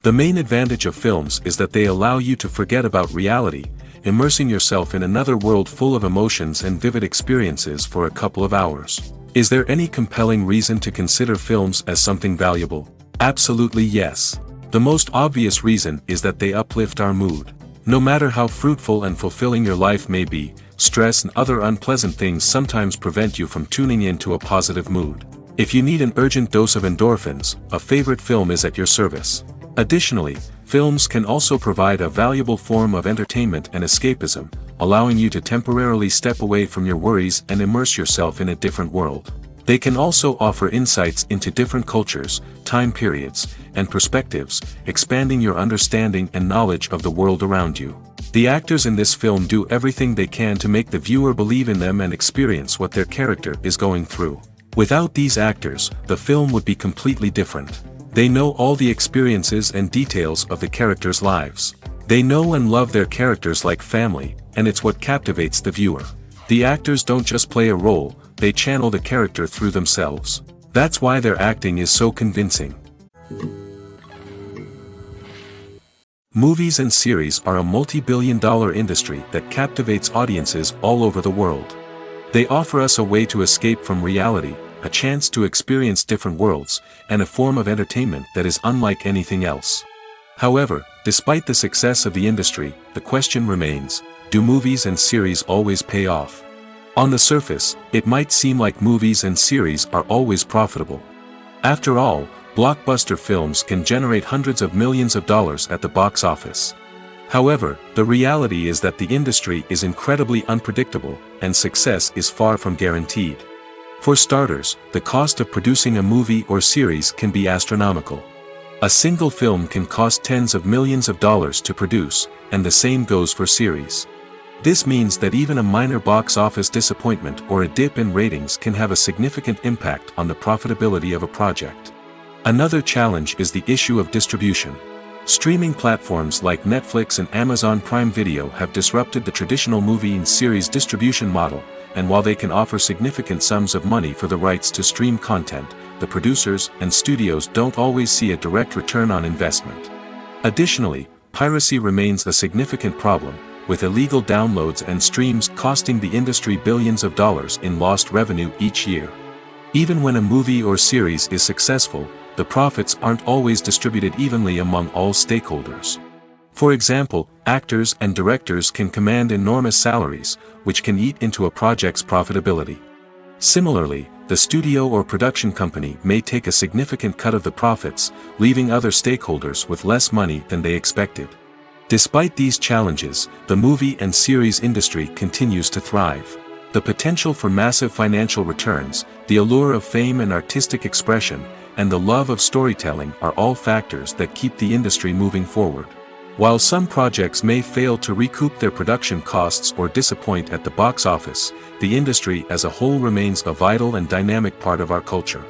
The main advantage of films is that they allow you to forget about reality, immersing yourself in another world full of emotions and vivid experiences for a couple of hours. Is there any compelling reason to consider films as something valuable? Absolutely yes. The most obvious reason is that they uplift our mood. No matter how fruitful and fulfilling your life may be, stress and other unpleasant things sometimes prevent you from tuning into a positive mood. If you need an urgent dose of endorphins, a favorite film is at your service. Additionally, films can also provide a valuable form of entertainment and escapism, allowing you to temporarily step away from your worries and immerse yourself in a different world. They can also offer insights into different cultures, time periods, and perspectives, expanding your understanding and knowledge of the world around you. The actors in this film do everything they can to make the viewer believe in them and experience what their character is going through. Without these actors, the film would be completely different. They know all the experiences and details of the characters' lives. They know and love their characters like family, and it's what captivates the viewer. The actors don't just play a role, they channel the character through themselves. That's why their acting is so convincing. Movies and series are a multi-billion-dollar industry that captivates audiences all over the world. They offer us a way to escape from reality, a chance to experience different worlds, and a form of entertainment that is unlike anything else. However, despite the success of the industry, the question remains, do movies and series always pay off? On the surface, it might seem like movies and series are always profitable. After all, blockbuster films can generate hundreds of millions of dollars at the box office. However, the reality is that the industry is incredibly unpredictable, and success is far from guaranteed. For starters, the cost of producing a movie or series can be astronomical. A single film can cost tens of millions of dollars to produce, and the same goes for series. This means that even a minor box office disappointment or a dip in ratings can have a significant impact on the profitability of a project. Another challenge is the issue of distribution. Streaming platforms like Netflix and Amazon Prime Video have disrupted the traditional movie and series distribution model, and while they can offer significant sums of money for the rights to stream content, the producers and studios don't always see a direct return on investment. Additionally, piracy remains a significant problem, with illegal downloads and streams costing the industry billions of dollars in lost revenue each year. Even when a movie or series is successful, the profits aren't always distributed evenly among all stakeholders. For example, actors and directors can command enormous salaries, which can eat into a project's profitability. Similarly, the studio or production company may take a significant cut of the profits, leaving other stakeholders with less money than they expected. Despite these challenges, the movie and series industry continues to thrive. The potential for massive financial returns, the allure of fame and artistic expression, and the love of storytelling are all factors that keep the industry moving forward. While some projects may fail to recoup their production costs or disappoint at the box office, the industry as a whole remains a vital and dynamic part of our culture.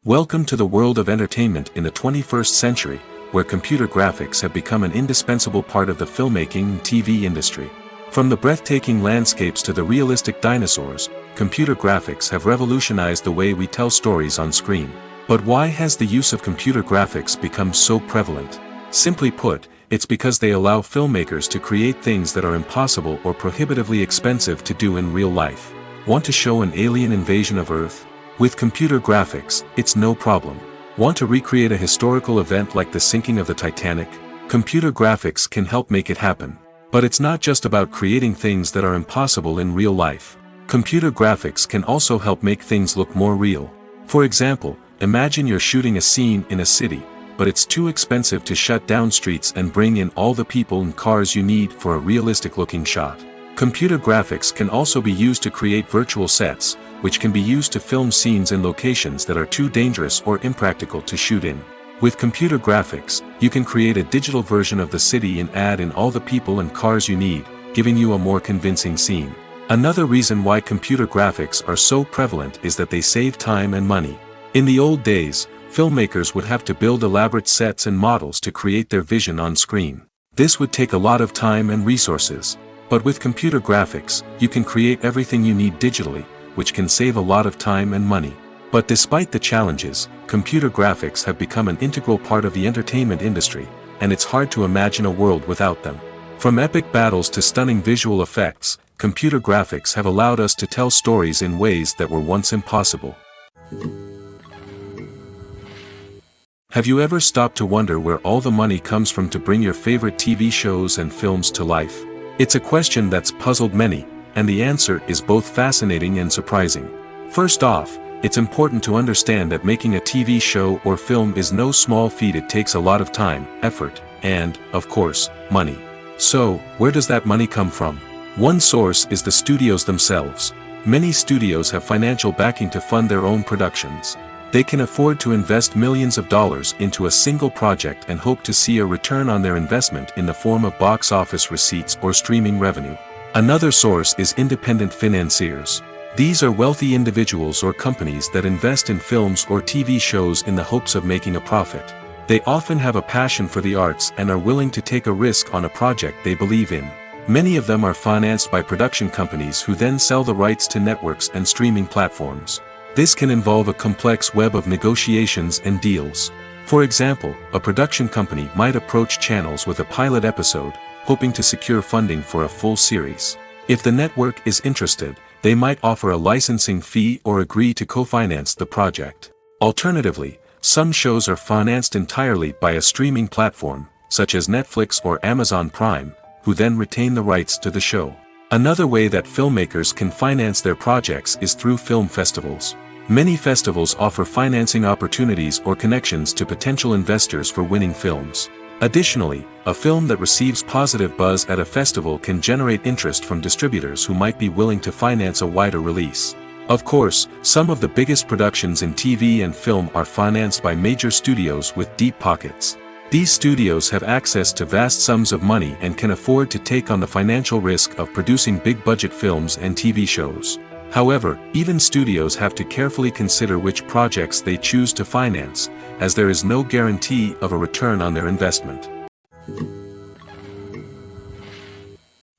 Welcome to the world of entertainment in the 21st century, where computer graphics have become an indispensable part of the filmmaking and TV industry. From the breathtaking landscapes to the realistic dinosaurs, computer graphics have revolutionized the way we tell stories on screen. But why has the use of computer graphics become so prevalent? Simply put, it's because they allow filmmakers to create things that are impossible or prohibitively expensive to do in real life. Want to show an alien invasion of Earth? With computer graphics, it's no problem. Want to recreate a historical event like the sinking of the Titanic? Computer graphics can help make it happen. But it's not just about creating things that are impossible in real life. Computer graphics can also help make things look more real. For example, imagine you're shooting a scene in a city, but it's too expensive to shut down streets and bring in all the people and cars you need for a realistic-looking shot. Computer graphics can also be used to create virtual sets, which can be used to film scenes in locations that are too dangerous or impractical to shoot in. With computer graphics, you can create a digital version of the city and add in all the people and cars you need, giving you a more convincing scene. Another reason why computer graphics are so prevalent is that they save time and money. In the old days, filmmakers would have to build elaborate sets and models to create their vision on screen. This would take a lot of time and resources. But with computer graphics, you can create everything you need digitally, which can save a lot of time and money. But despite the challenges, computer graphics have become an integral part of the entertainment industry, and it's hard to imagine a world without them. From epic battles to stunning visual effects, computer graphics have allowed us to tell stories in ways that were once impossible. Have you ever stopped to wonder where all the money comes from to bring your favorite TV shows and films to life? It's a question that's puzzled many, and the answer is both fascinating and surprising. First off, it's important to understand that making a TV show or film is no small feat. It takes a lot of time, effort, and, of course, money. So, where does that money come from? One source is the studios themselves. Many studios have financial backing to fund their own productions. They can afford to invest millions of dollars into a single project and hope to see a return on their investment in the form of box office receipts or streaming revenue. Another source is independent financiers. These are wealthy individuals or companies that invest in films or TV shows in the hopes of making a profit. They often have a passion for the arts and are willing to take a risk on a project they believe in. Many of them are financed by production companies who then sell the rights to networks and streaming platforms. This can involve a complex web of negotiations and deals. For example, a production company might approach channels with a pilot episode, hoping to secure funding for a full series. If the network is interested, they might offer a licensing fee or agree to co-finance the project. Alternatively, some shows are financed entirely by a streaming platform, such as Netflix or Amazon Prime, who then retain the rights to the show. Another way that filmmakers can finance their projects is through film festivals. Many festivals offer financing opportunities or connections to potential investors for winning films. Additionally, a film that receives positive buzz at a festival can generate interest from distributors who might be willing to finance a wider release. Of course, some of the biggest productions in TV and film are financed by major studios with deep pockets. These studios have access to vast sums of money and can afford to take on the financial risk of producing big-budget films and TV shows. However, even studios have to carefully consider which projects they choose to finance, as there is no guarantee of a return on their investment.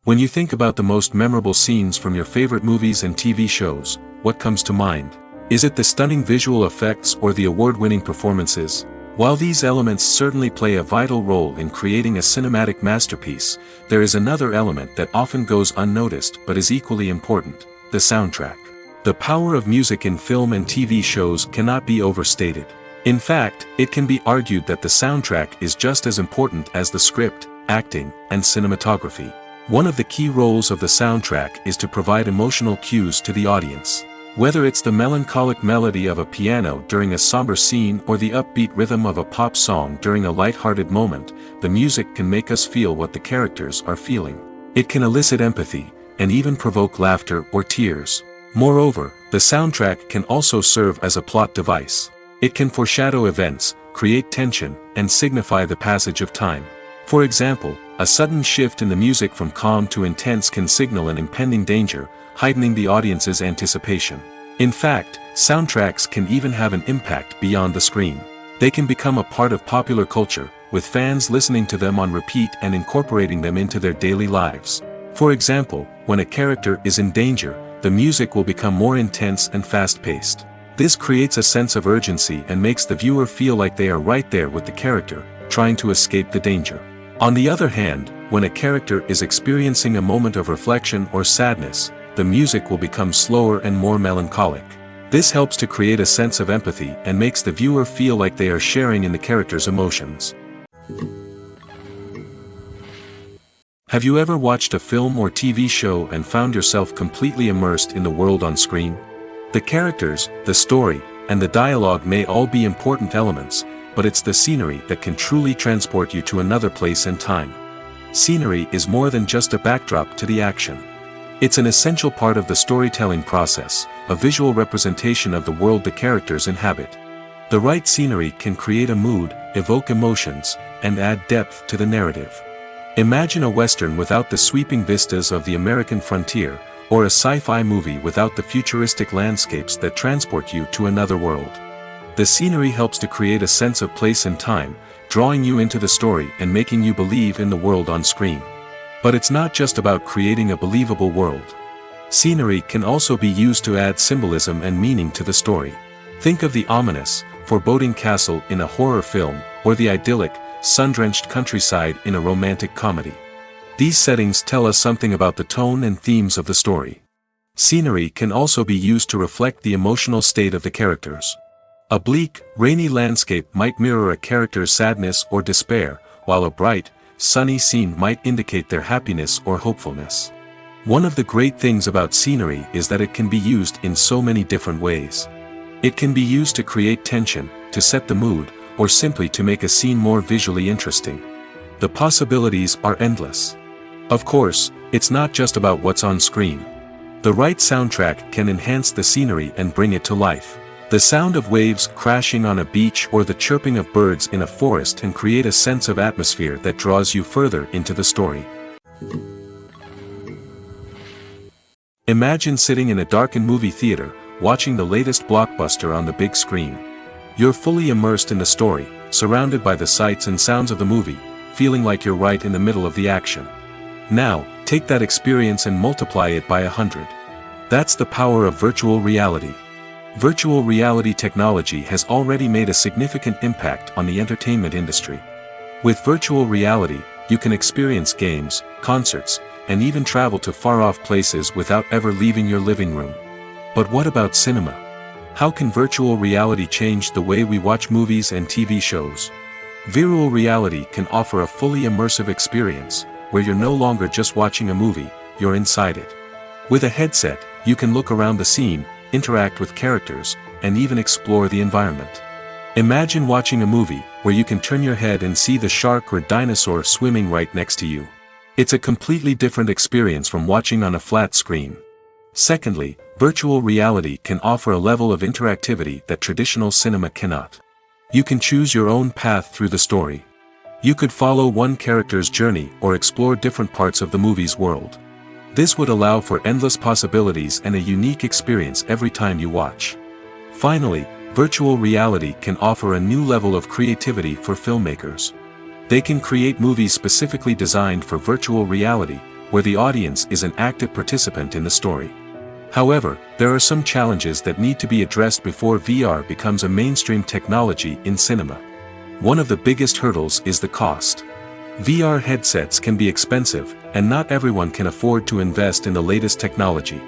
When you think about the most memorable scenes from your favorite movies and TV shows, what comes to mind? Is it the stunning visual effects or the award-winning performances? While these elements certainly play a vital role in creating a cinematic masterpiece, there is another element that often goes unnoticed but is equally important: the soundtrack. The power of music in film and TV shows cannot be overstated. In fact, it can be argued that the soundtrack is just as important as the script, acting, and cinematography. One of the key roles of the soundtrack is to provide emotional cues to the audience. Whether it's the melancholic melody of a piano during a somber scene or the upbeat rhythm of a pop song during a light-hearted moment, the music can make us feel what the characters are feeling. It can elicit empathy, and even provoke laughter or tears. Moreover, the soundtrack can also serve as a plot device. It can foreshadow events, create tension, and signify the passage of time. For example, a sudden shift in the music from calm to intense can signal an impending danger, heightening the audience's anticipation. In fact, soundtracks can even have an impact beyond the screen. They can become a part of popular culture, with fans listening to them on repeat and incorporating them into their daily lives. For example, when a character is in danger, the music will become more intense and fast-paced. This creates a sense of urgency and makes the viewer feel like they are right there with the character, trying to escape the danger. On the other hand, when a character is experiencing a moment of reflection or sadness, the music will become slower and more melancholic. This helps to create a sense of empathy and makes the viewer feel like they are sharing in the character's emotions. Have you ever watched a film or TV show and found yourself completely immersed in the world on screen? The characters, the story, and the dialogue may all be important elements, but it's the scenery that can truly transport you to another place and time. Scenery is more than just a backdrop to the action. It's an essential part of the storytelling process, a visual representation of the world the characters inhabit. The right scenery can create a mood, evoke emotions, and add depth to the narrative. Imagine a Western without the sweeping vistas of the American frontier, or a sci-fi movie without the futuristic landscapes that transport you to another world. The scenery helps to create a sense of place and time, drawing you into the story and making you believe in the world on screen. But it's not just about creating a believable world. Scenery can also be used to add symbolism and meaning to the story. Think of the ominous, foreboding castle in a horror film, or the idyllic, sun-drenched countryside in a romantic comedy. These settings tell us something about the tone and themes of the story. Scenery can also be used to reflect the emotional state of the characters. A bleak, rainy landscape might mirror a character's sadness or despair, while a bright, sunny scene might indicate their happiness or hopefulness. One of the great things about scenery is that it can be used in so many different ways. It can be used to create tension, to set the mood, or simply to make a scene more visually interesting. The possibilities are endless. Of course, it's not just about what's on screen. The right soundtrack can enhance the scenery and bring it to life. The sound of waves crashing on a beach or the chirping of birds in a forest can create a sense of atmosphere that draws you further into the story. Imagine sitting in a darkened movie theater, watching the latest blockbuster on the big screen. You're fully immersed in the story, surrounded by the sights and sounds of the movie, feeling like you're right in the middle of the action. Now, take that experience and multiply it by 100. That's the power of virtual reality. Virtual reality technology has already made a significant impact on the entertainment industry. With virtual reality, you can experience games, concerts, and even travel to far-off places without ever leaving your living room. But what about cinema? How can virtual reality change the way we watch movies and TV shows? Virtual reality can offer a fully immersive experience, where you're no longer just watching a movie, you're inside it. With a headset, you can look around the scene, interact with characters, and even explore the environment. Imagine watching a movie where you can turn your head and see the shark or dinosaur swimming right next to you. It's a completely different experience from watching on a flat screen. Secondly, virtual reality can offer a level of interactivity that traditional cinema cannot. You can choose your own path through the story. You could follow one character's journey or explore different parts of the movie's world. This would allow for endless possibilities and a unique experience every time you watch. Finally, virtual reality can offer a new level of creativity for filmmakers. They can create movies specifically designed for virtual reality, where the audience is an active participant in the story. However, there are some challenges that need to be addressed before VR becomes a mainstream technology in cinema. One of the biggest hurdles is the cost. VR headsets can be expensive, and not everyone can afford to invest in the latest technology.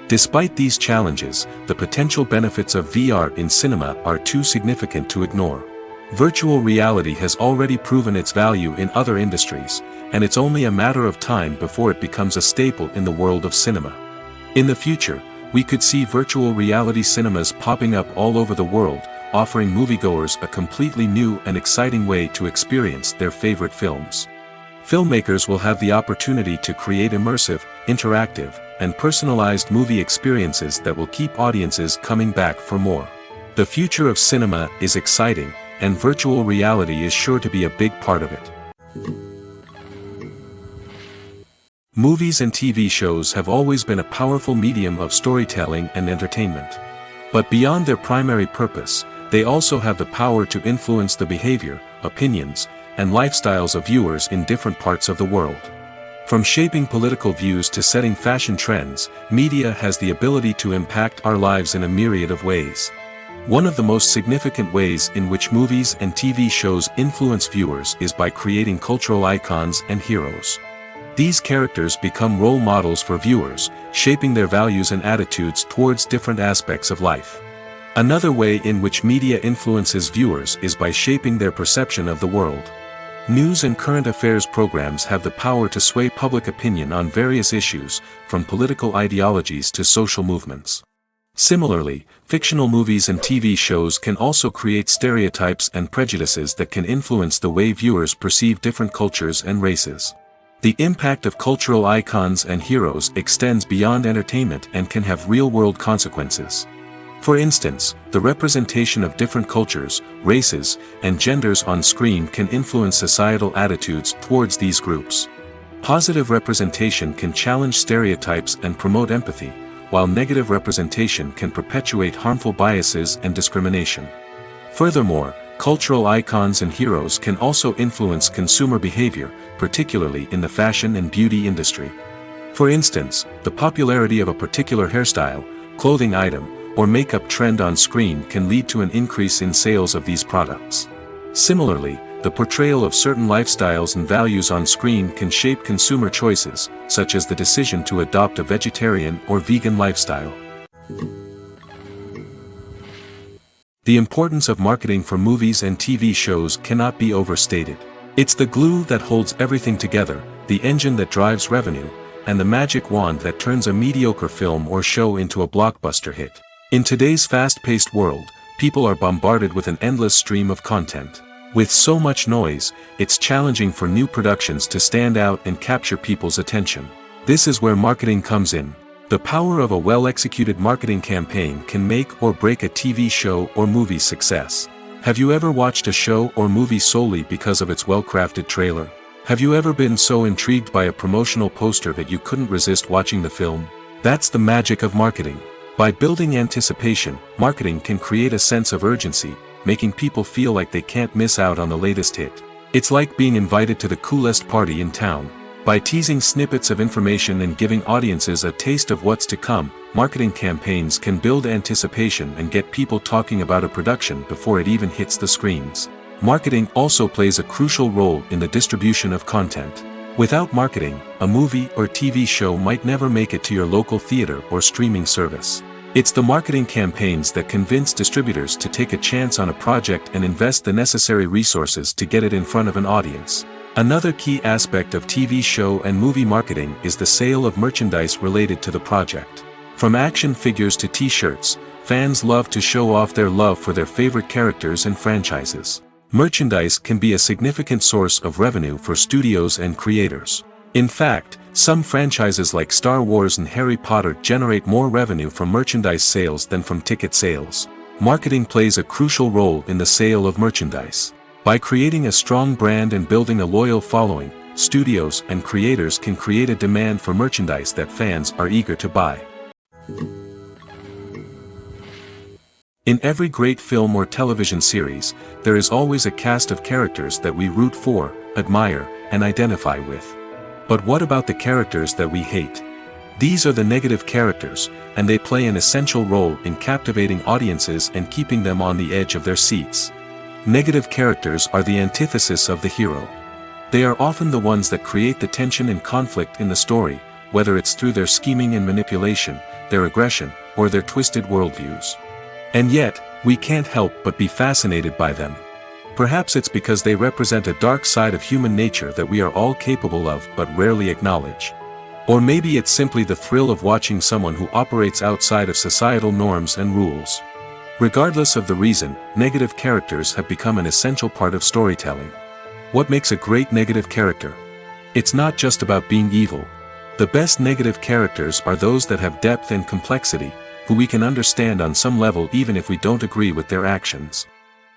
Despite these challenges, the potential benefits of VR in cinema are too significant to ignore. Virtual reality has already proven its value in other industries, and it's only a matter of time before it becomes a staple in the world of cinema. In the future, we could see virtual reality cinemas popping up all over the world, offering moviegoers a completely new and exciting way to experience their favorite films. Filmmakers will have the opportunity to create immersive, interactive, and personalized movie experiences that will keep audiences coming back for more. The future of cinema is exciting, and virtual reality is sure to be a big part of it. Movies and TV shows have always been a powerful medium of storytelling and entertainment. But beyond their primary purpose, they also have the power to influence the behavior, opinions, and lifestyles of viewers in different parts of the world. From shaping political views to setting fashion trends, media has the ability to impact our lives in a myriad of ways. One of the most significant ways in which movies and TV shows influence viewers is by creating cultural icons and heroes. These characters become role models for viewers, shaping their values and attitudes towards different aspects of life. Another way in which media influences viewers is by shaping their perception of the world. News and current affairs programs have the power to sway public opinion on various issues, from political ideologies to social movements. Similarly, fictional movies and TV shows can also create stereotypes and prejudices that can influence the way viewers perceive different cultures and races. The impact of cultural icons and heroes extends beyond entertainment and can have real-world consequences. For instance, the representation of different cultures, races, and genders on screen can influence societal attitudes towards these groups. Positive representation can challenge stereotypes and promote empathy, while negative representation can perpetuate harmful biases and discrimination. Furthermore, cultural icons and heroes can also influence consumer behavior, particularly in the fashion and beauty industry. For instance, the popularity of a particular hairstyle, clothing item, or makeup trend on screen can lead to an increase in sales of these products. Similarly, the portrayal of certain lifestyles and values on screen can shape consumer choices, such as the decision to adopt a vegetarian or vegan lifestyle. The importance of marketing for movies and TV shows cannot be overstated. It's the glue that holds everything together, the engine that drives revenue, and the magic wand that turns a mediocre film or show into a blockbuster hit. In today's fast-paced world, people are bombarded with an endless stream of content. With so much noise, it's challenging for new productions to stand out and capture people's attention. This is where marketing comes in. The power of a well-executed marketing campaign can make or break a TV show or movie's success. Have you ever watched a show or movie solely because of its well-crafted trailer? Have you ever been so intrigued by a promotional poster that you couldn't resist watching the film? That's the magic of marketing. By building anticipation, marketing can create a sense of urgency, making people feel like they can't miss out on the latest hit. It's like being invited to the coolest party in town. By teasing snippets of information and giving audiences a taste of what's to come, marketing campaigns can build anticipation and get people talking about a production before it even hits the screens. Marketing also plays a crucial role in the distribution of content. Without marketing, a movie or TV show might never make it to your local theater or streaming service. It's the marketing campaigns that convince distributors to take a chance on a project and invest the necessary resources to get it in front of an audience. Another key aspect of TV show and movie marketing is the sale of merchandise related to the project. From action figures to t-shirts, fans love to show off their love for their favorite characters and franchises. Merchandise can be a significant source of revenue for studios and creators. In fact, some franchises like Star Wars and Harry Potter generate more revenue from merchandise sales than from ticket sales. Marketing plays a crucial role in the sale of merchandise. By creating a strong brand and building a loyal following, studios and creators can create a demand for merchandise that fans are eager to buy. In every great film or television series, there is always a cast of characters that we root for, admire, and identify with. But what about the characters that we hate? These are the negative characters, and they play an essential role in captivating audiences and keeping them on the edge of their seats. Negative characters are the antithesis of the hero. They are often the ones that create the tension and conflict in the story, whether it's through their scheming and manipulation, their aggression, or their twisted worldviews. And yet, we can't help but be fascinated by them. Perhaps it's because they represent a dark side of human nature that we are all capable of but rarely acknowledge. Or maybe it's simply the thrill of watching someone who operates outside of societal norms and rules. Regardless of the reason, negative characters have become an essential part of storytelling. What makes a great negative character? It's not just about being evil. The best negative characters are those that have depth and complexity, who we can understand on some level even if we don't agree with their actions.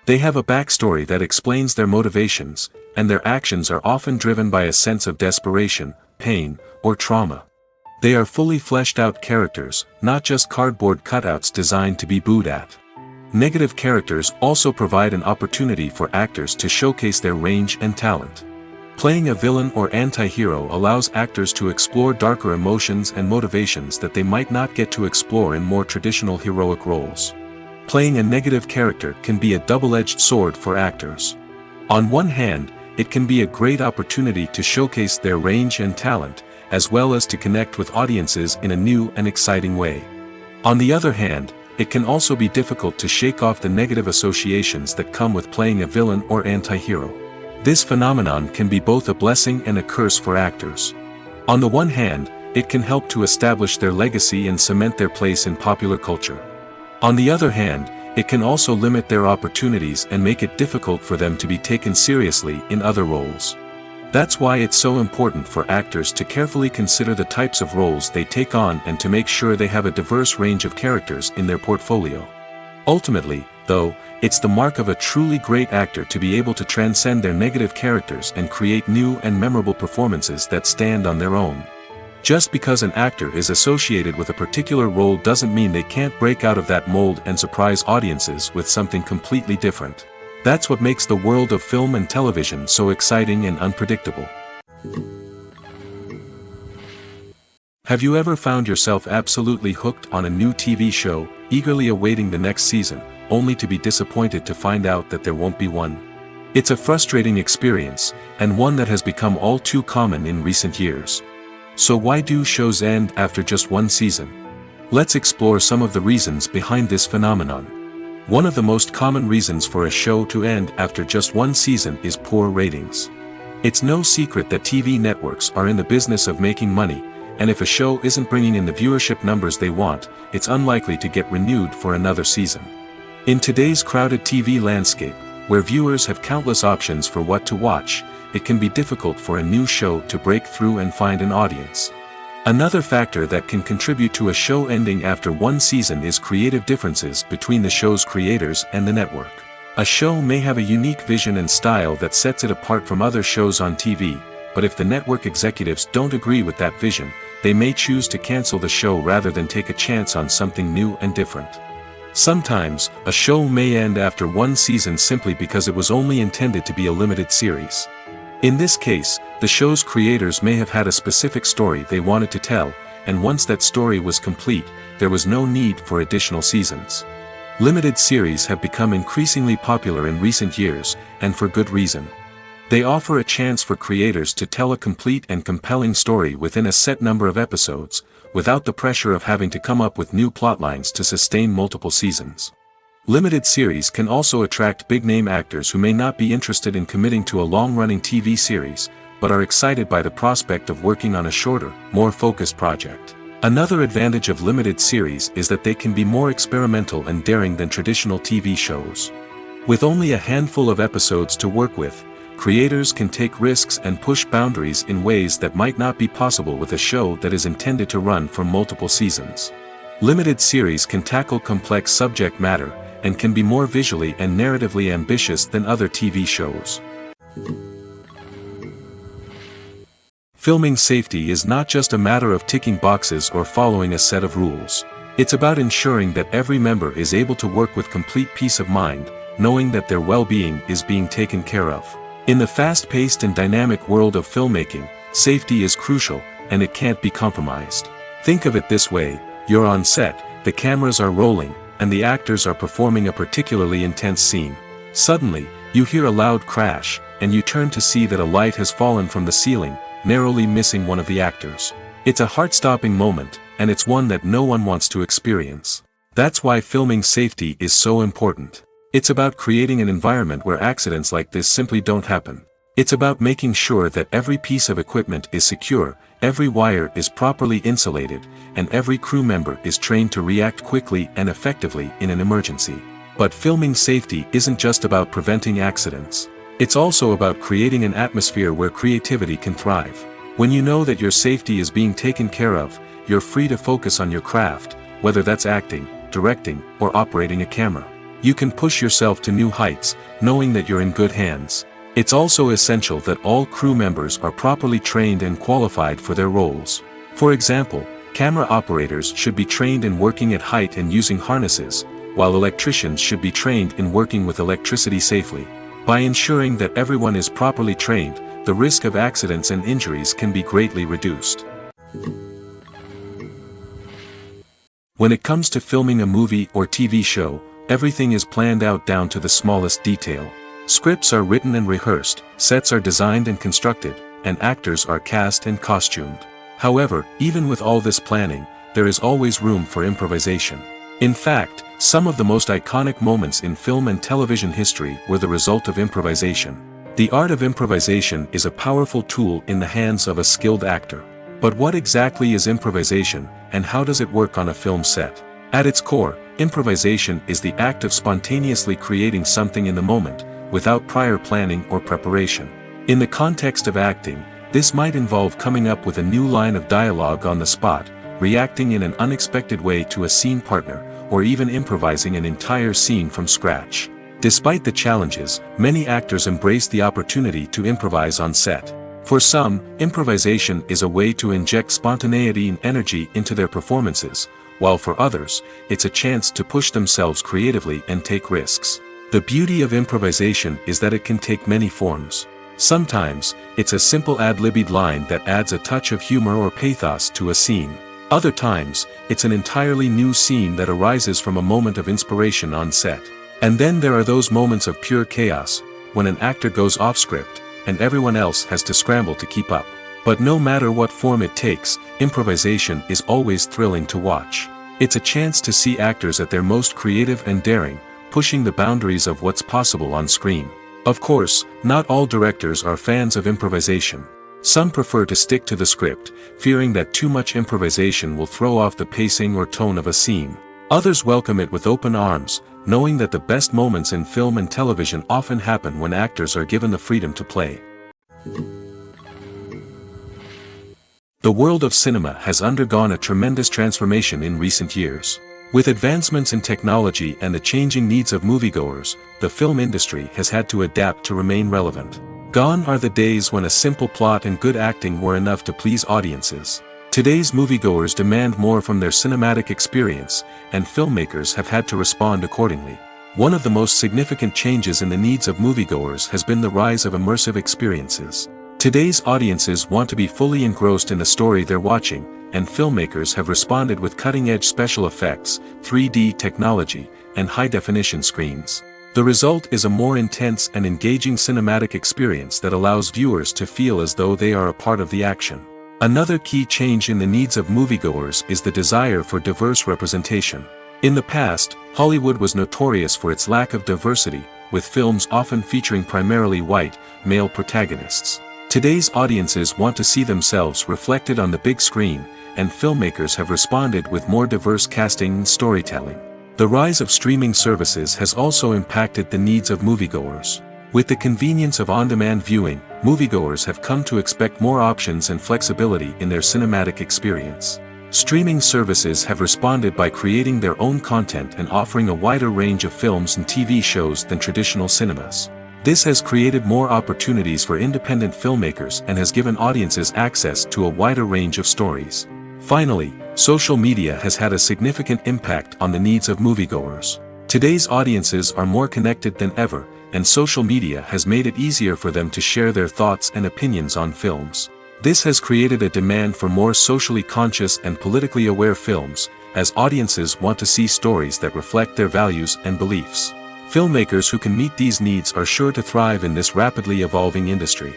They have a backstory that explains their motivations, and their actions are often driven by a sense of desperation, pain, or trauma. They are fully fleshed out characters, not just cardboard cutouts designed to be booed at. Negative characters also provide an opportunity for actors to showcase their range and talent. Playing a villain or anti-hero allows actors to explore darker emotions and motivations that they might not get to explore in more traditional heroic roles. Playing a negative character can be a double-edged sword for actors. On one hand, it can be a great opportunity to showcase their range and talent, as well as to connect with audiences in a new and exciting way. On the other hand, it can also be difficult to shake off the negative associations that come with playing a villain or anti-hero. This phenomenon can be both a blessing and a curse for actors. On the one hand, it can help to establish their legacy and cement their place in popular culture. On the other hand, it can also limit their opportunities and make it difficult for them to be taken seriously in other roles. That's why it's so important for actors to carefully consider the types of roles they take on and to make sure they have a diverse range of characters in their portfolio. Ultimately, though, it's the mark of a truly great actor to be able to transcend their negative characters and create new and memorable performances that stand on their own. Just because an actor is associated with a particular role doesn't mean they can't break out of that mold and surprise audiences with something completely different. That's what makes the world of film and television so exciting and unpredictable. Have you ever found yourself absolutely hooked on a new TV show, eagerly awaiting the next season, only to be disappointed to find out that there won't be one? It's a frustrating experience, and one that has become all too common in recent years. So why do shows end after just one season? Let's explore some of the reasons behind this phenomenon. One of the most common reasons for a show to end after just one season is poor ratings. It's no secret that TV networks are in the business of making money, and if a show isn't bringing in the viewership numbers they want, it's unlikely to get renewed for another season. In today's crowded TV landscape, where viewers have countless options for what to watch, it can be difficult for a new show to break through and find an audience. Another factor that can contribute to a show ending after one season is creative differences between the show's creators and the network. A show may have a unique vision and style that sets it apart from other shows on TV, but if the network executives don't agree with that vision, they may choose to cancel the show rather than take a chance on something new and different. Sometimes, a show may end after one season simply because it was only intended to be a limited series. In this case, the show's creators may have had a specific story they wanted to tell, and once that story was complete, there was no need for additional seasons. Limited series have become increasingly popular in recent years, and for good reason. They offer a chance for creators to tell a complete and compelling story within a set number of episodes, without the pressure of having to come up with new plotlines to sustain multiple seasons. Limited series can also attract big-name actors who may not be interested in committing to a long-running TV series, but are excited by the prospect of working on a shorter, more focused project. Another advantage of limited series is that they can be more experimental and daring than traditional TV shows. With only a handful of episodes to work with, creators can take risks and push boundaries in ways that might not be possible with a show that is intended to run for multiple seasons. Limited series can tackle complex subject matter, and can be more visually and narratively ambitious than other TV shows. Filming safety is not just a matter of ticking boxes or following a set of rules. It's about ensuring that every member is able to work with complete peace of mind, knowing that their well-being is being taken care of. In the fast-paced and dynamic world of filmmaking, safety is crucial, and it can't be compromised. Think of it this way: you're on set, the cameras are rolling, and the actors are performing a particularly intense scene. Suddenly, you hear a loud crash, and you turn to see that a light has fallen from the ceiling, narrowly missing one of the actors. It's a heart-stopping moment, and it's one that no one wants to experience. That's why filming safety is so important. It's about creating an environment where accidents like this simply don't happen. It's about making sure that every piece of equipment is secure, every wire is properly insulated, and every crew member is trained to react quickly and effectively in an emergency. But filming safety isn't just about preventing accidents. It's also about creating an atmosphere where creativity can thrive. When you know that your safety is being taken care of, you're free to focus on your craft, whether that's acting, directing, or operating a camera. You can push yourself to new heights, knowing that you're in good hands. It's also essential that all crew members are properly trained and qualified for their roles. For example, camera operators should be trained in working at height and using harnesses, while electricians should be trained in working with electricity safely. By ensuring that everyone is properly trained, the risk of accidents and injuries can be greatly reduced. When it comes to filming a movie or TV show, everything is planned out down to the smallest detail. Scripts are written and rehearsed, sets are designed and constructed, and actors are cast and costumed. However, even with all this planning, there is always room for improvisation. In fact, some of the most iconic moments in film and television history were the result of improvisation. The art of improvisation is a powerful tool in the hands of a skilled actor. But what exactly is improvisation, and how does it work on a film set? At its core, improvisation is the act of spontaneously creating something in the moment, without prior planning or preparation. In the context of acting, this might involve coming up with a new line of dialogue on the spot, reacting in an unexpected way to a scene partner, or even improvising an entire scene from scratch. Despite the challenges, many actors embrace the opportunity to improvise on set. For some, improvisation is a way to inject spontaneity and energy into their performances, while for others, it's a chance to push themselves creatively and take risks. The beauty of improvisation is that it can take many forms. Sometimes, it's a simple ad-libbed line that adds a touch of humor or pathos to a scene. Other times, it's an entirely new scene that arises from a moment of inspiration on set. And then there are those moments of pure chaos, when an actor goes off script, and everyone else has to scramble to keep up. But no matter what form it takes, improvisation is always thrilling to watch. It's a chance to see actors at their most creative and daring, pushing the boundaries of what's possible on screen. Of course, not all directors are fans of improvisation. Some prefer to stick to the script, fearing that too much improvisation will throw off the pacing or tone of a scene. Others welcome it with open arms, knowing that the best moments in film and television often happen when actors are given the freedom to play. The world of cinema has undergone a tremendous transformation in recent years. With advancements in technology and the changing needs of moviegoers, the film industry has had to adapt to remain relevant. Gone are the days when a simple plot and good acting were enough to please audiences. Today's moviegoers demand more from their cinematic experience, and filmmakers have had to respond accordingly. One of the most significant changes in the needs of moviegoers has been the rise of immersive experiences. Today's audiences want to be fully engrossed in the story they're watching, and filmmakers have responded with cutting-edge special effects, 3D technology, and high-definition screens. The result is a more intense and engaging cinematic experience that allows viewers to feel as though they are a part of the action. Another key change in the needs of moviegoers is the desire for diverse representation. In the past, Hollywood was notorious for its lack of diversity, with films often featuring primarily white, male protagonists. Today's audiences want to see themselves reflected on the big screen, and filmmakers have responded with more diverse casting and storytelling. The rise of streaming services has also impacted the needs of moviegoers. With the convenience of on-demand viewing, moviegoers have come to expect more options and flexibility in their cinematic experience. Streaming services have responded by creating their own content and offering a wider range of films and TV shows than traditional cinemas. This has created more opportunities for independent filmmakers and has given audiences access to a wider range of stories. Finally, social media has had a significant impact on the needs of moviegoers. Today's audiences are more connected than ever, and social media has made it easier for them to share their thoughts and opinions on films. This has created a demand for more socially conscious and politically aware films, as audiences want to see stories that reflect their values and beliefs. Filmmakers who can meet these needs are sure to thrive in this rapidly evolving industry.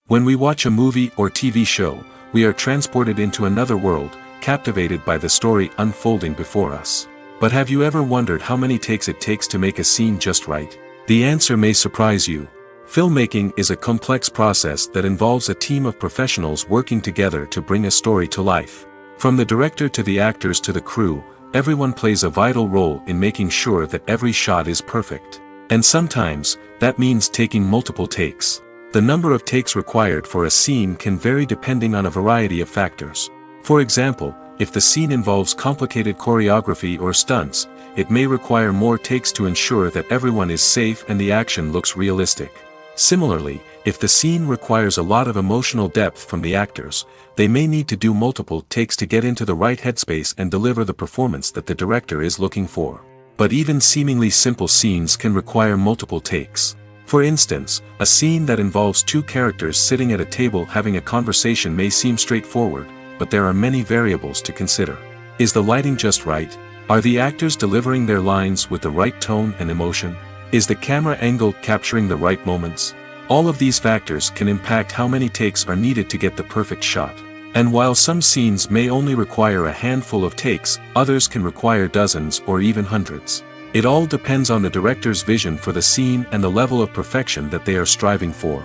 When we watch a movie or TV show, we are transported into another world, captivated by the story unfolding before us. But have you ever wondered how many takes it takes to make a scene just right? The answer may surprise you. Filmmaking is a complex process that involves a team of professionals working together to bring a story to life. From the director to the actors to the crew, everyone plays a vital role in making sure that every shot is perfect. And sometimes, that means taking multiple takes. The number of takes required for a scene can vary depending on a variety of factors. For example, if the scene involves complicated choreography or stunts, it may require more takes to ensure that everyone is safe and the action looks realistic. Similarly, if the scene requires a lot of emotional depth from the actors, they may need to do multiple takes to get into the right headspace and deliver the performance that the director is looking for. But even seemingly simple scenes can require multiple takes. For instance, a scene that involves two characters sitting at a table having a conversation may seem straightforward, but there are many variables to consider. Is the lighting just right? Are the actors delivering their lines with the right tone and emotion? Is the camera angle capturing the right moments? All of these factors can impact how many takes are needed to get the perfect shot. And while some scenes may only require a handful of takes, others can require dozens or even hundreds. It all depends on the director's vision for the scene and the level of perfection that they are striving for.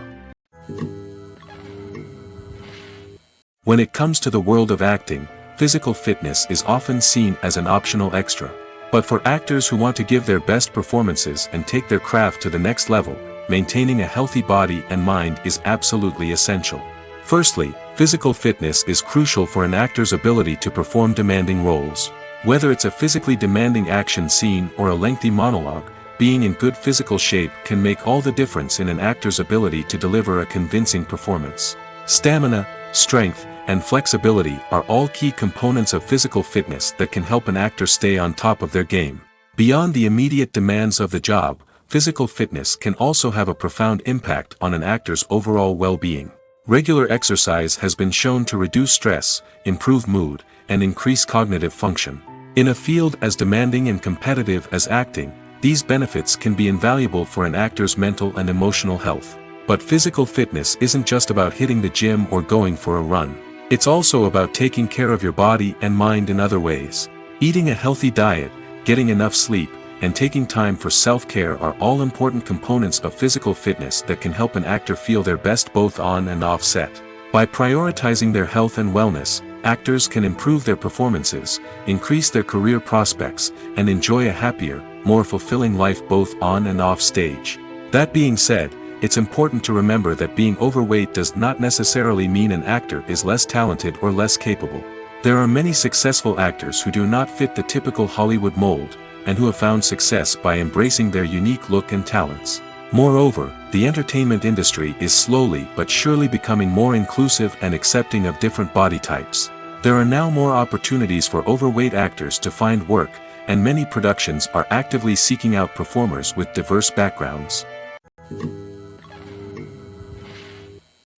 When it comes to the world of acting, physical fitness is often seen as an optional extra. But for actors who want to give their best performances and take their craft to the next level, maintaining a healthy body and mind is absolutely essential. Firstly, physical fitness is crucial for an actor's ability to perform demanding roles. Whether it's a physically demanding action scene or a lengthy monologue, being in good physical shape can make all the difference in an actor's ability to deliver a convincing performance. Stamina, strength, and flexibility are all key components of physical fitness that can help an actor stay on top of their game. Beyond the immediate demands of the job, physical fitness can also have a profound impact on an actor's overall well-being. Regular exercise has been shown to reduce stress, improve mood, and increase cognitive function. In a field as demanding and competitive as acting, these benefits can be invaluable for an actor's mental and emotional health. But physical fitness isn't just about hitting the gym or going for a run. It's also about taking care of your body and mind in other ways. Eating a healthy diet, getting enough sleep, and taking time for self-care are all important components of physical fitness that can help an actor feel their best both on and off set. By prioritizing their health and wellness, actors can improve their performances, increase their career prospects, and enjoy a happier, more fulfilling life both on and off stage. That being said, it's important to remember that being overweight does not necessarily mean an actor is less talented or less capable. There are many successful actors who do not fit the typical Hollywood mold, and who have found success by embracing their unique look and talents. Moreover, the entertainment industry is slowly but surely becoming more inclusive and accepting of different body types. There are now more opportunities for overweight actors to find work, and many productions are actively seeking out performers with diverse backgrounds.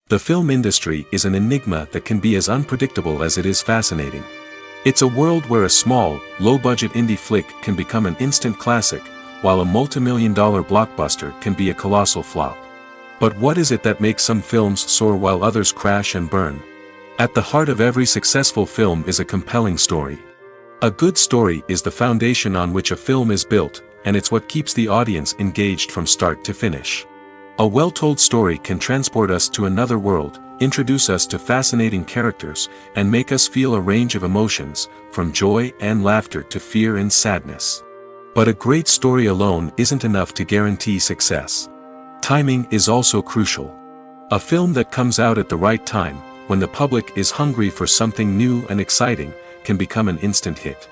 The film industry is an enigma that can be as unpredictable as it is fascinating. It's a world where a small, low-budget indie flick can become an instant classic, while a multi-million-dollar blockbuster can be a colossal flop. But what is it that makes some films soar while others crash and burn? At the heart of every successful film is a compelling story. A good story is the foundation on which a film is built, and it's what keeps the audience engaged from start to finish. A well-told story can transport us to another world, introduce us to fascinating characters, and make us feel a range of emotions, from joy and laughter to fear and sadness. But a great story alone isn't enough to guarantee success. Timing is also crucial. A film that comes out at the right time, when the public is hungry for something new and exciting, can become an instant hit.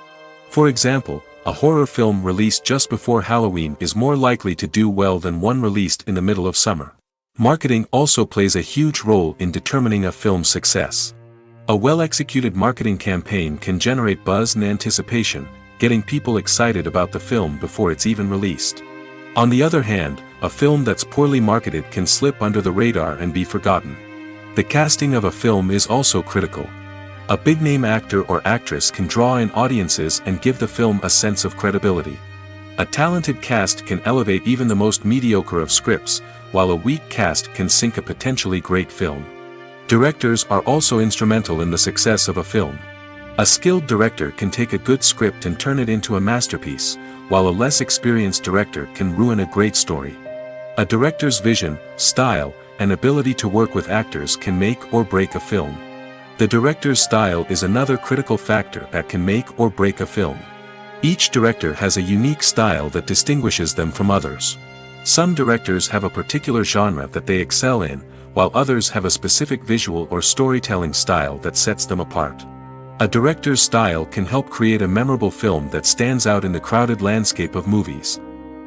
For example, a horror film released just before Halloween is more likely to do well than one released in the middle of summer. Marketing also plays a huge role in determining a film's success. A well-executed marketing campaign can generate buzz and anticipation, getting people excited about the film before it's even released. On the other hand, a film that's poorly marketed can slip under the radar and be forgotten. The casting of a film is also critical. A big-name actor or actress can draw in audiences and give the film a sense of credibility. A talented cast can elevate even the most mediocre of scripts, while a weak cast can sink a potentially great film. Directors are also instrumental in the success of a film. A skilled director can take a good script and turn it into a masterpiece, while a less experienced director can ruin a great story. A director's vision, style, and ability to work with actors can make or break a film. The director's style is another critical factor that can make or break a film. Each director has a unique style that distinguishes them from others. Some directors have a particular genre that they excel in, while others have a specific visual or storytelling style that sets them apart. A director's style can help create a memorable film that stands out in the crowded landscape of movies.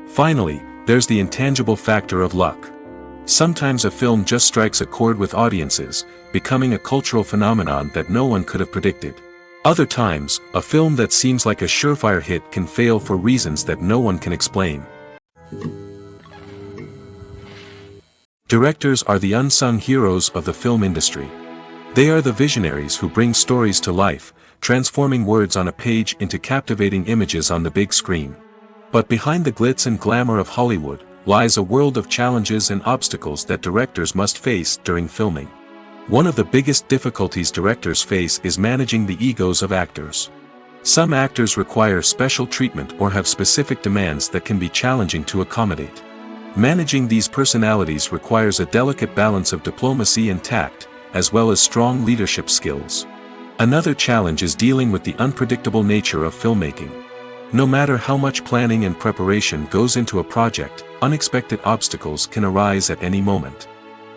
Finally, there's the intangible factor of luck. Sometimes a film just strikes a chord with audiences, becoming a cultural phenomenon that no one could have predicted. Other times, a film that seems like a surefire hit can fail for reasons that no one can explain. Directors are the unsung heroes of the film industry. They are the visionaries who bring stories to life, transforming words on a page into captivating images on the big screen. But behind the glitz and glamour of Hollywood, lies a world of challenges and obstacles that directors must face during filming. One of the biggest difficulties directors face is managing the egos of actors. Some actors require special treatment or have specific demands that can be challenging to accommodate. Managing these personalities requires a delicate balance of diplomacy and tact, as well as strong leadership skills. Another challenge is dealing with the unpredictable nature of filmmaking. No matter how much planning and preparation goes into a project, unexpected obstacles can arise at any moment.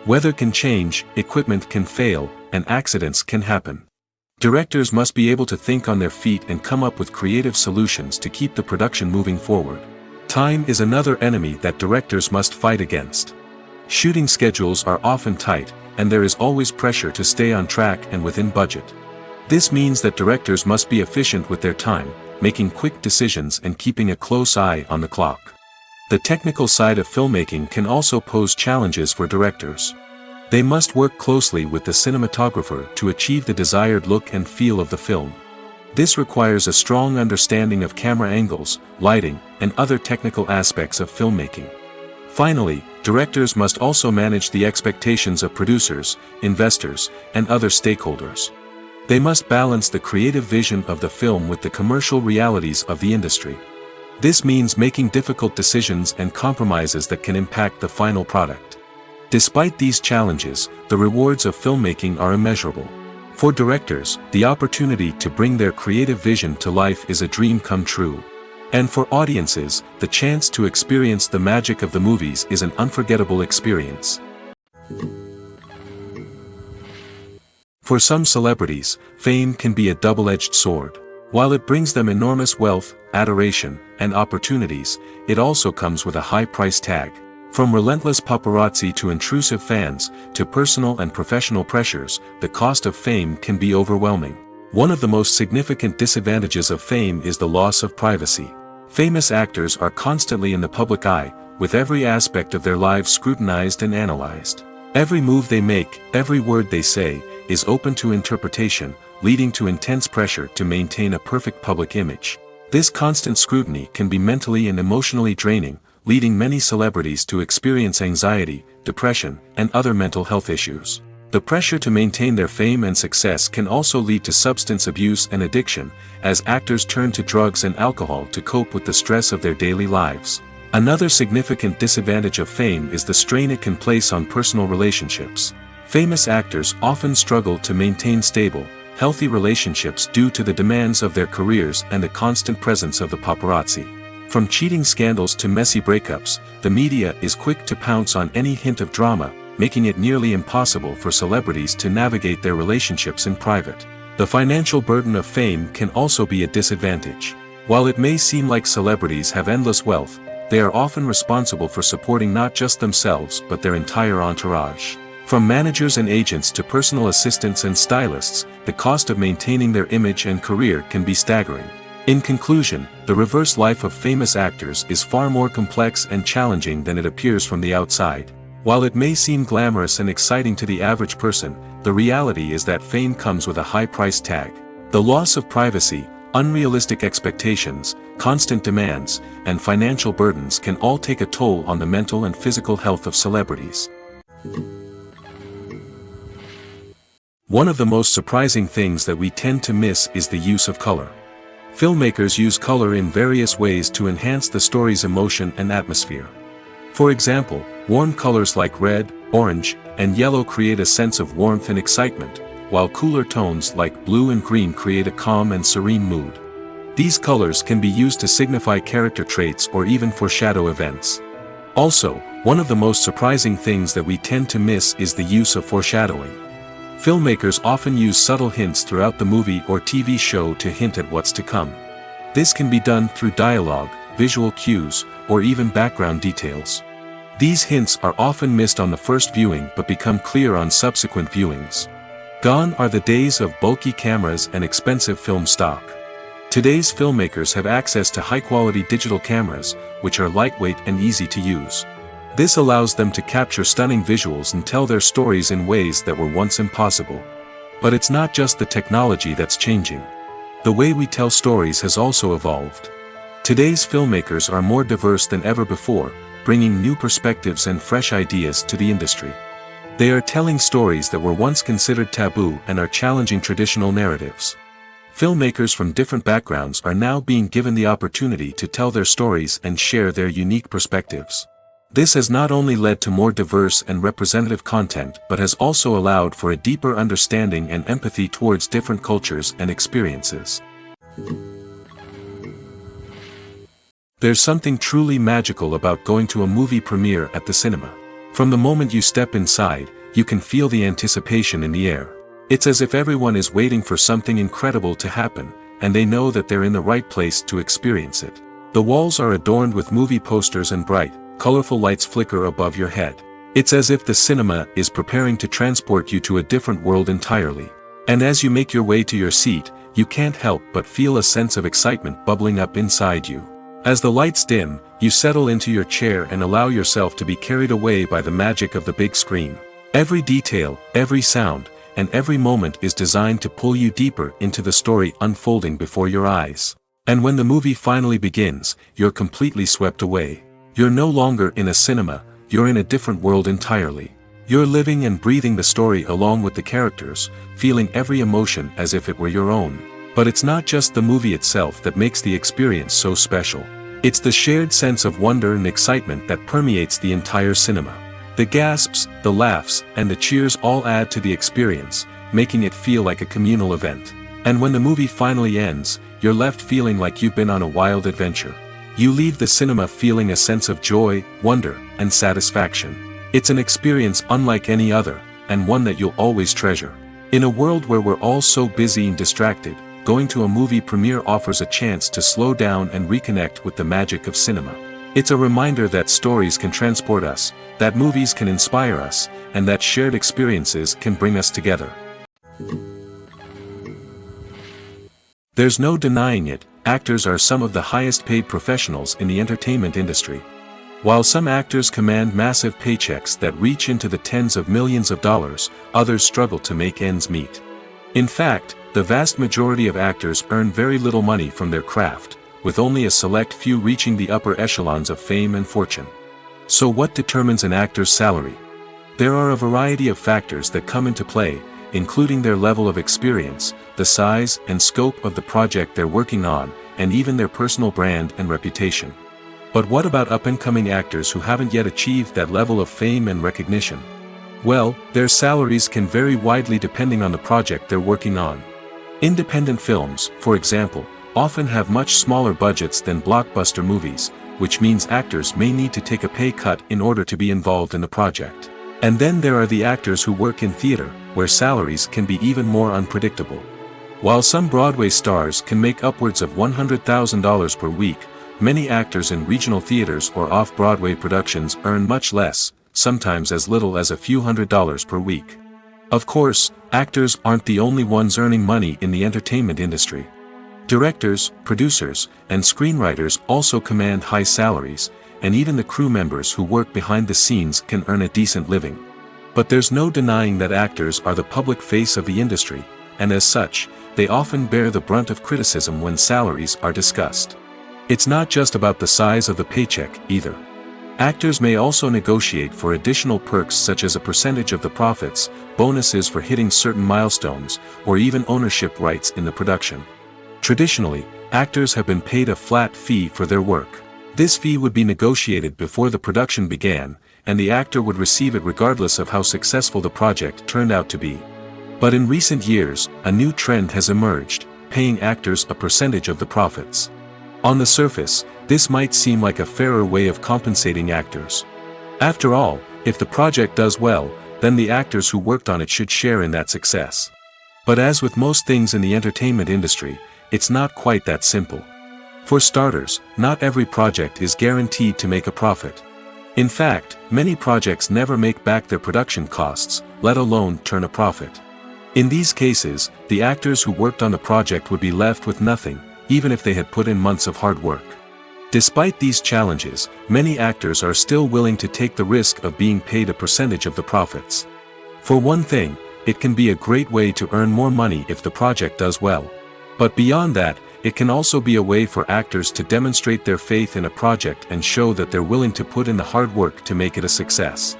Weather can change, equipment can fail, and accidents can happen. Directors must be able to think on their feet and come up with creative solutions to keep the production moving forward. Time is another enemy that directors must fight against. Shooting schedules are often tight, and there is always pressure to stay on track and within budget. This means that directors must be efficient with their time, making quick decisions and keeping a close eye on the clock. The technical side of filmmaking can also pose challenges for directors. They must work closely with the cinematographer to achieve the desired look and feel of the film. This requires a strong understanding of camera angles, lighting, and other technical aspects of filmmaking. Finally, directors must also manage the expectations of producers, investors, and other stakeholders. They must balance the creative vision of the film with the commercial realities of the industry. This means making difficult decisions and compromises that can impact the final product. Despite these challenges, the rewards of filmmaking are immeasurable. For directors, the opportunity to bring their creative vision to life is a dream come true. And for audiences, the chance to experience the magic of the movies is an unforgettable experience. For some celebrities, fame can be a double-edged sword. While it brings them enormous wealth, adoration, and opportunities, it also comes with a high price tag. From relentless paparazzi to intrusive fans, to personal and professional pressures, the cost of fame can be overwhelming. One of the most significant disadvantages of fame is the loss of privacy. Famous actors are constantly in the public eye, with every aspect of their lives scrutinized and analyzed. Every move they make, every word they say, is open to interpretation, leading to intense pressure to maintain a perfect public image. This constant scrutiny can be mentally and emotionally draining, leading many celebrities to experience anxiety, depression, and other mental health issues. The pressure to maintain their fame and success can also lead to substance abuse and addiction, as actors turn to drugs and alcohol to cope with the stress of their daily lives. Another significant disadvantage of fame is the strain it can place on personal relationships. Famous actors often struggle to maintain stable, healthy relationships due to the demands of their careers and the constant presence of the paparazzi. From cheating scandals to messy breakups, the media is quick to pounce on any hint of drama, making it nearly impossible for celebrities to navigate their relationships in private. The financial burden of fame can also be a disadvantage. While it may seem like celebrities have endless wealth, they are often responsible for supporting not just themselves but their entire entourage. From managers and agents to personal assistants and stylists, the cost of maintaining their image and career can be staggering. In conclusion, the reverse life of famous actors is far more complex and challenging than it appears from the outside. While it may seem glamorous and exciting to the average person, the reality is that fame comes with a high price tag. The loss of privacy, unrealistic expectations, constant demands, and financial burdens can all take a toll on the mental and physical health of celebrities. One of the most surprising things that we tend to miss is the use of color. Filmmakers use color in various ways to enhance the story's emotion and atmosphere. For example, warm colors like red, orange, and yellow create a sense of warmth and excitement, while cooler tones like blue and green create a calm and serene mood. These colors can be used to signify character traits or even foreshadow events. Also, one of the most surprising things that we tend to miss is the use of foreshadowing. Filmmakers often use subtle hints throughout the movie or TV show to hint at what's to come. This can be done through dialogue, visual cues, or even background details. These hints are often missed on the first viewing but become clear on subsequent viewings. Gone are the days of bulky cameras and expensive film stock. Today's filmmakers have access to high-quality digital cameras, which are lightweight and easy to use. This allows them to capture stunning visuals and tell their stories in ways that were once impossible. But it's not just the technology that's changing. The way we tell stories has also evolved. Today's filmmakers are more diverse than ever before, bringing new perspectives and fresh ideas to the industry. They are telling stories that were once considered taboo and are challenging traditional narratives. Filmmakers from different backgrounds are now being given the opportunity to tell their stories and share their unique perspectives. This has not only led to more diverse and representative content but has also allowed for a deeper understanding and empathy towards different cultures and experiences. There's something truly magical about going to a movie premiere at the cinema. From the moment you step inside, you can feel the anticipation in the air. It's as if everyone is waiting for something incredible to happen, and they know that they're in the right place to experience it. The walls are adorned with movie posters and bright, colorful lights flicker above your head. It's as if the cinema is preparing to transport you to a different world entirely. And as you make your way to your seat, you can't help but feel a sense of excitement bubbling up inside you. As the lights dim, you settle into your chair and allow yourself to be carried away by the magic of the big screen. Every detail, every sound, and every moment is designed to pull you deeper into the story unfolding before your eyes. And when the movie finally begins, you're completely swept away. You're no longer in a cinema, you're in a different world entirely. You're living and breathing the story along with the characters, feeling every emotion as if it were your own. But it's not just the movie itself that makes the experience so special. It's the shared sense of wonder and excitement that permeates the entire cinema. The gasps, the laughs, and the cheers all add to the experience, making it feel like a communal event. And when the movie finally ends, you're left feeling like you've been on a wild adventure. You leave the cinema feeling a sense of joy, wonder, and satisfaction. It's an experience unlike any other, and one that you'll always treasure. In a world where we're all so busy and distracted, going to a movie premiere offers a chance to slow down and reconnect with the magic of cinema. It's a reminder that stories can transport us, that movies can inspire us, and that shared experiences can bring us together. There's no denying it, actors are some of the highest paid professionals in the entertainment industry. While some actors command massive paychecks that reach into the tens of millions of dollars, others struggle to make ends meet. In fact, the vast majority of actors earn very little money from their craft, with only a select few reaching the upper echelons of fame and fortune. So what determines an actor's salary? There are a variety of factors that come into play, including their level of experience, the size and scope of the project they're working on, and even their personal brand and reputation. But what about up-and-coming actors who haven't yet achieved that level of fame and recognition? Well, their salaries can vary widely depending on the project they're working on. Independent films, for example, often have much smaller budgets than blockbuster movies, which means actors may need to take a pay cut in order to be involved in the project. And then there are the actors who work in theater, where salaries can be even more unpredictable. While some Broadway stars can make upwards of $100,000 per week, many actors in regional theaters or off-Broadway productions earn much less, sometimes as little as a few $100s per week. Of course, actors aren't the only ones earning money in the entertainment industry. Directors, producers, and screenwriters also command high salaries, and even the crew members who work behind the scenes can earn a decent living. But there's no denying that actors are the public face of the industry, and as such, they often bear the brunt of criticism when salaries are discussed. It's not just about the size of the paycheck, either. Actors may also negotiate for additional perks such as a percentage of the profits, bonuses for hitting certain milestones, or even ownership rights in the production. Traditionally, actors have been paid a flat fee for their work. This fee would be negotiated before the production began, and the actor would receive it regardless of how successful the project turned out to be. But in recent years, a new trend has emerged, paying actors a percentage of the profits. On the surface, this might seem like a fairer way of compensating actors. After all, if the project does well, then the actors who worked on it should share in that success. But as with most things in the entertainment industry, it's not quite that simple. For starters, not every project is guaranteed to make a profit. In fact, many projects never make back their production costs, let alone turn a profit. In these cases, the actors who worked on the project would be left with nothing, even if they had put in months of hard work. Despite these challenges, many actors are still willing to take the risk of being paid a percentage of the profits. For one thing, it can be a great way to earn more money if the project does well. But beyond that, it can also be a way for actors to demonstrate their faith in a project and show that they're willing to put in the hard work to make it a success.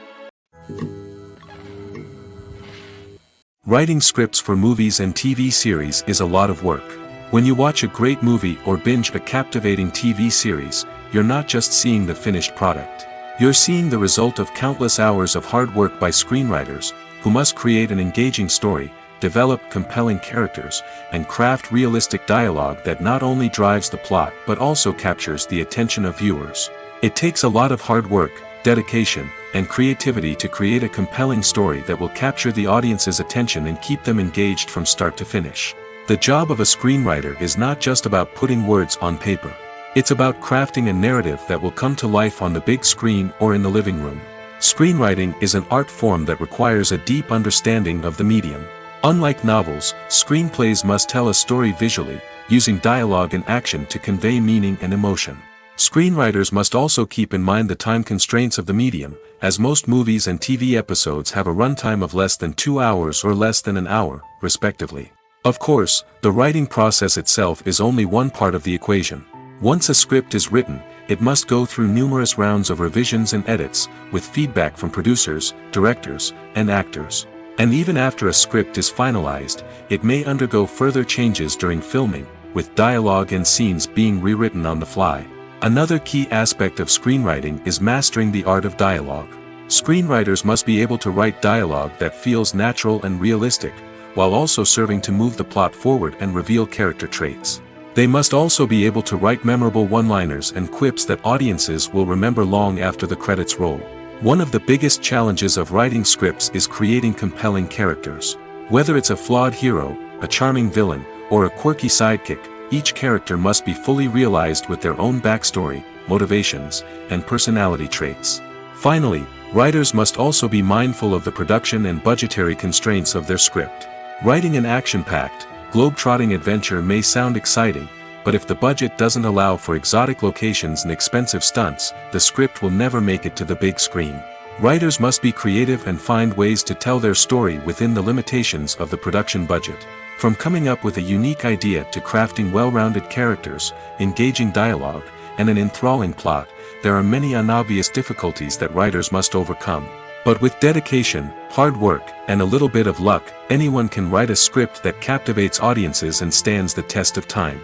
Writing scripts for movies and TV series is a lot of work. When you watch a great movie or binge a captivating TV series, you're not just seeing the finished product. You're seeing the result of countless hours of hard work by screenwriters, who must create an engaging story, develop compelling characters, and craft realistic dialogue that not only drives the plot but also captures the attention of viewers. It takes a lot of hard work, dedication, and creativity to create a compelling story that will capture the audience's attention and keep them engaged from start to finish. The job of a screenwriter is not just about putting words on paper. It's about crafting a narrative that will come to life on the big screen or in the living room. Screenwriting is an art form that requires a deep understanding of the medium. Unlike novels, screenplays must tell a story visually, using dialogue and action to convey meaning and emotion. Screenwriters must also keep in mind the time constraints of the medium, as most movies and TV episodes have a runtime of less than 2 hours or less than an hour, respectively. Of course, the writing process itself is only one part of the equation. Once a script is written, it must go through numerous rounds of revisions and edits, with feedback from producers, directors, and actors. And even after a script is finalized, it may undergo further changes during filming, with dialogue and scenes being rewritten on the fly. Another key aspect of screenwriting is mastering the art of dialogue. Screenwriters must be able to write dialogue that feels natural and realistic, while also serving to move the plot forward and reveal character traits. They must also be able to write memorable one-liners and quips that audiences will remember long after the credits roll. One of the biggest challenges of writing scripts is creating compelling characters. Whether it's a flawed hero, a charming villain, or a quirky sidekick, each character must be fully realized with their own backstory, motivations, and personality traits. Finally, writers must also be mindful of the production and budgetary constraints of their script. Writing an action-packed, globe-trotting adventure may sound exciting, but if the budget doesn't allow for exotic locations and expensive stunts, the script will never make it to the big screen. Writers must be creative and find ways to tell their story within the limitations of the production budget. From coming up with a unique idea to crafting well-rounded characters, engaging dialogue, and an enthralling plot, there are many unobvious difficulties that writers must overcome. But with dedication, hard work, and a little bit of luck, anyone can write a script that captivates audiences and stands the test of time.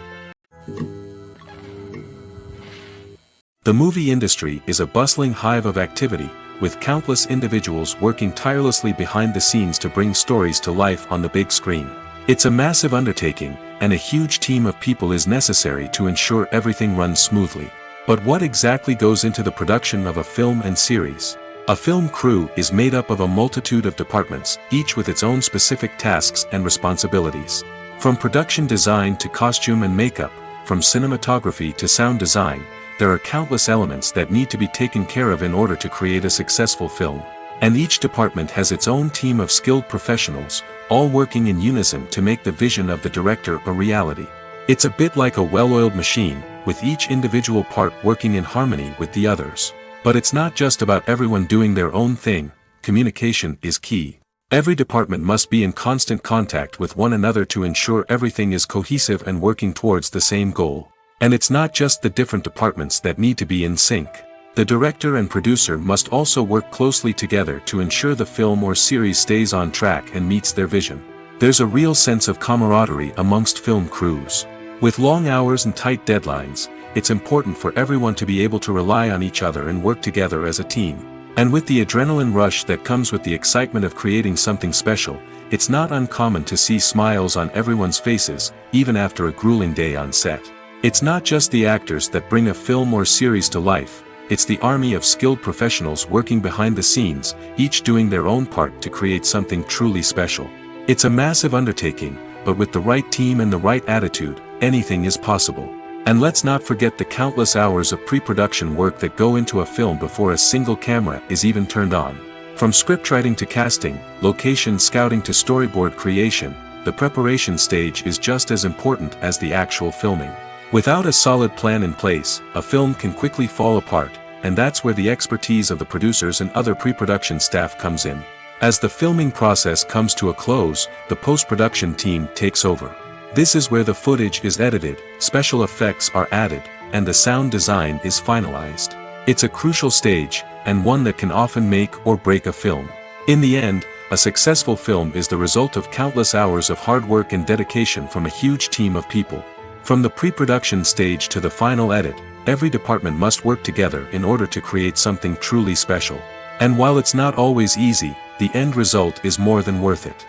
The movie industry is a bustling hive of activity, with countless individuals working tirelessly behind the scenes to bring stories to life on the big screen. It's a massive undertaking, and a huge team of people is necessary to ensure everything runs smoothly. But what exactly goes into the production of a film and series? A film crew is made up of a multitude of departments, each with its own specific tasks and responsibilities. From production design to costume and makeup, from cinematography to sound design, there are countless elements that need to be taken care of in order to create a successful film. And each department has its own team of skilled professionals, all working in unison to make the vision of the director a reality. It's a bit like a well-oiled machine, with each individual part working in harmony with the others. But it's not just about everyone doing their own thing. Communication is key. Every department must be in constant contact with one another to ensure everything is cohesive and working towards the same goal. And it's not just the different departments that need to be in sync. The director and producer must also work closely together to ensure the film or series stays on track and meets their vision. There's a real sense of camaraderie amongst film crews. With long hours and tight deadlines, it's important for everyone to be able to rely on each other and work together as a team. And with the adrenaline rush that comes with the excitement of creating something special, it's not uncommon to see smiles on everyone's faces, even after a grueling day on set. It's not just the actors that bring a film or series to life, it's the army of skilled professionals working behind the scenes, each doing their own part to create something truly special. It's a massive undertaking, but with the right team and the right attitude, anything is possible. And let's not forget the countless hours of pre-production work that go into a film before a single camera is even turned on. From scriptwriting to casting, location scouting to storyboard creation, the preparation stage is just as important as the actual filming. Without a solid plan in place, a film can quickly fall apart, and that's where the expertise of the producers and other pre-production staff comes in. As the filming process comes to a close, the post-production team takes over. This is where the footage is edited, special effects are added, and the sound design is finalized. It's a crucial stage, and one that can often make or break a film. In the end, a successful film is the result of countless hours of hard work and dedication from a huge team of people. From the pre-production stage to the final edit, every department must work together in order to create something truly special. And while it's not always easy, the end result is more than worth it.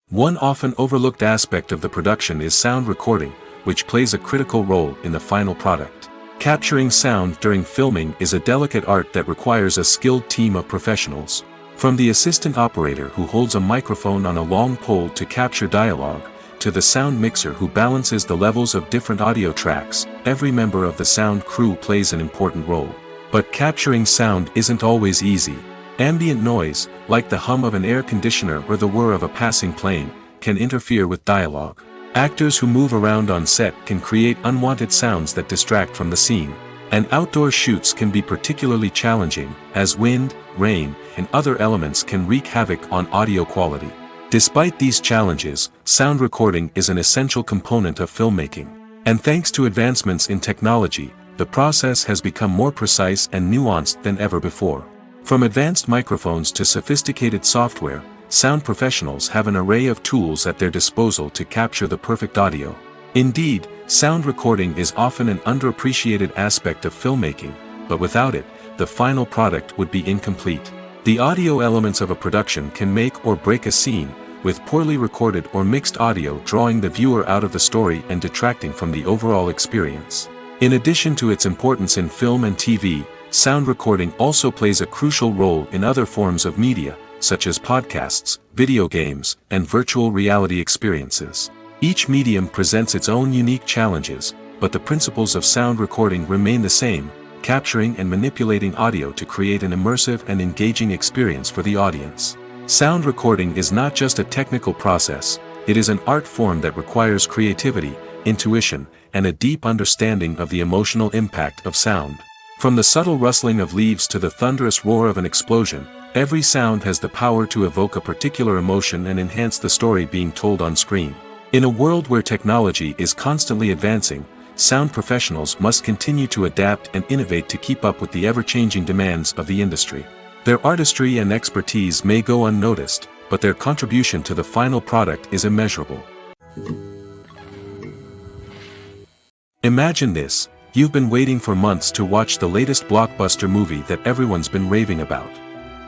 One often overlooked aspect of the production is sound recording, which plays a critical role in the final product. Capturing sound during filming is a delicate art that requires a skilled team of professionals. From the assistant operator who holds a microphone on a long pole to capture dialogue, to the sound mixer who balances the levels of different audio tracks, every member of the sound crew plays an important role. But capturing sound isn't always easy. Ambient noise, like the hum of an air conditioner or the whir of a passing plane, can interfere with dialogue. Actors who move around on set can create unwanted sounds that distract from the scene. And outdoor shoots can be particularly challenging, as wind, rain, and other elements can wreak havoc on audio quality. Despite these challenges, sound recording is an essential component of filmmaking. And thanks to advancements in technology, the process has become more precise and nuanced than ever before. From advanced microphones to sophisticated software, sound professionals have an array of tools at their disposal to capture the perfect audio. Indeed, sound recording is often an underappreciated aspect of filmmaking, but without it, the final product would be incomplete. The audio elements of a production can make or break a scene, with poorly recorded or mixed audio drawing the viewer out of the story and detracting from the overall experience. In addition to its importance in film and TV, sound recording also plays a crucial role in other forms of media, such as podcasts, video games, and virtual reality experiences. Each medium presents its own unique challenges, but the principles of sound recording remain the same, capturing and manipulating audio to create an immersive and engaging experience for the audience. Sound recording is not just a technical process, it is an art form that requires creativity, intuition, and a deep understanding of the emotional impact of sound. From the subtle rustling of leaves to the thunderous roar of an explosion, every sound has the power to evoke a particular emotion and enhance the story being told on screen. In a world where technology is constantly advancing, sound professionals must continue to adapt and innovate to keep up with the ever-changing demands of the industry. Their artistry and expertise may go unnoticed, but their contribution to the final product is immeasurable. Imagine this: you've been waiting for months to watch the latest blockbuster movie that everyone's been raving about.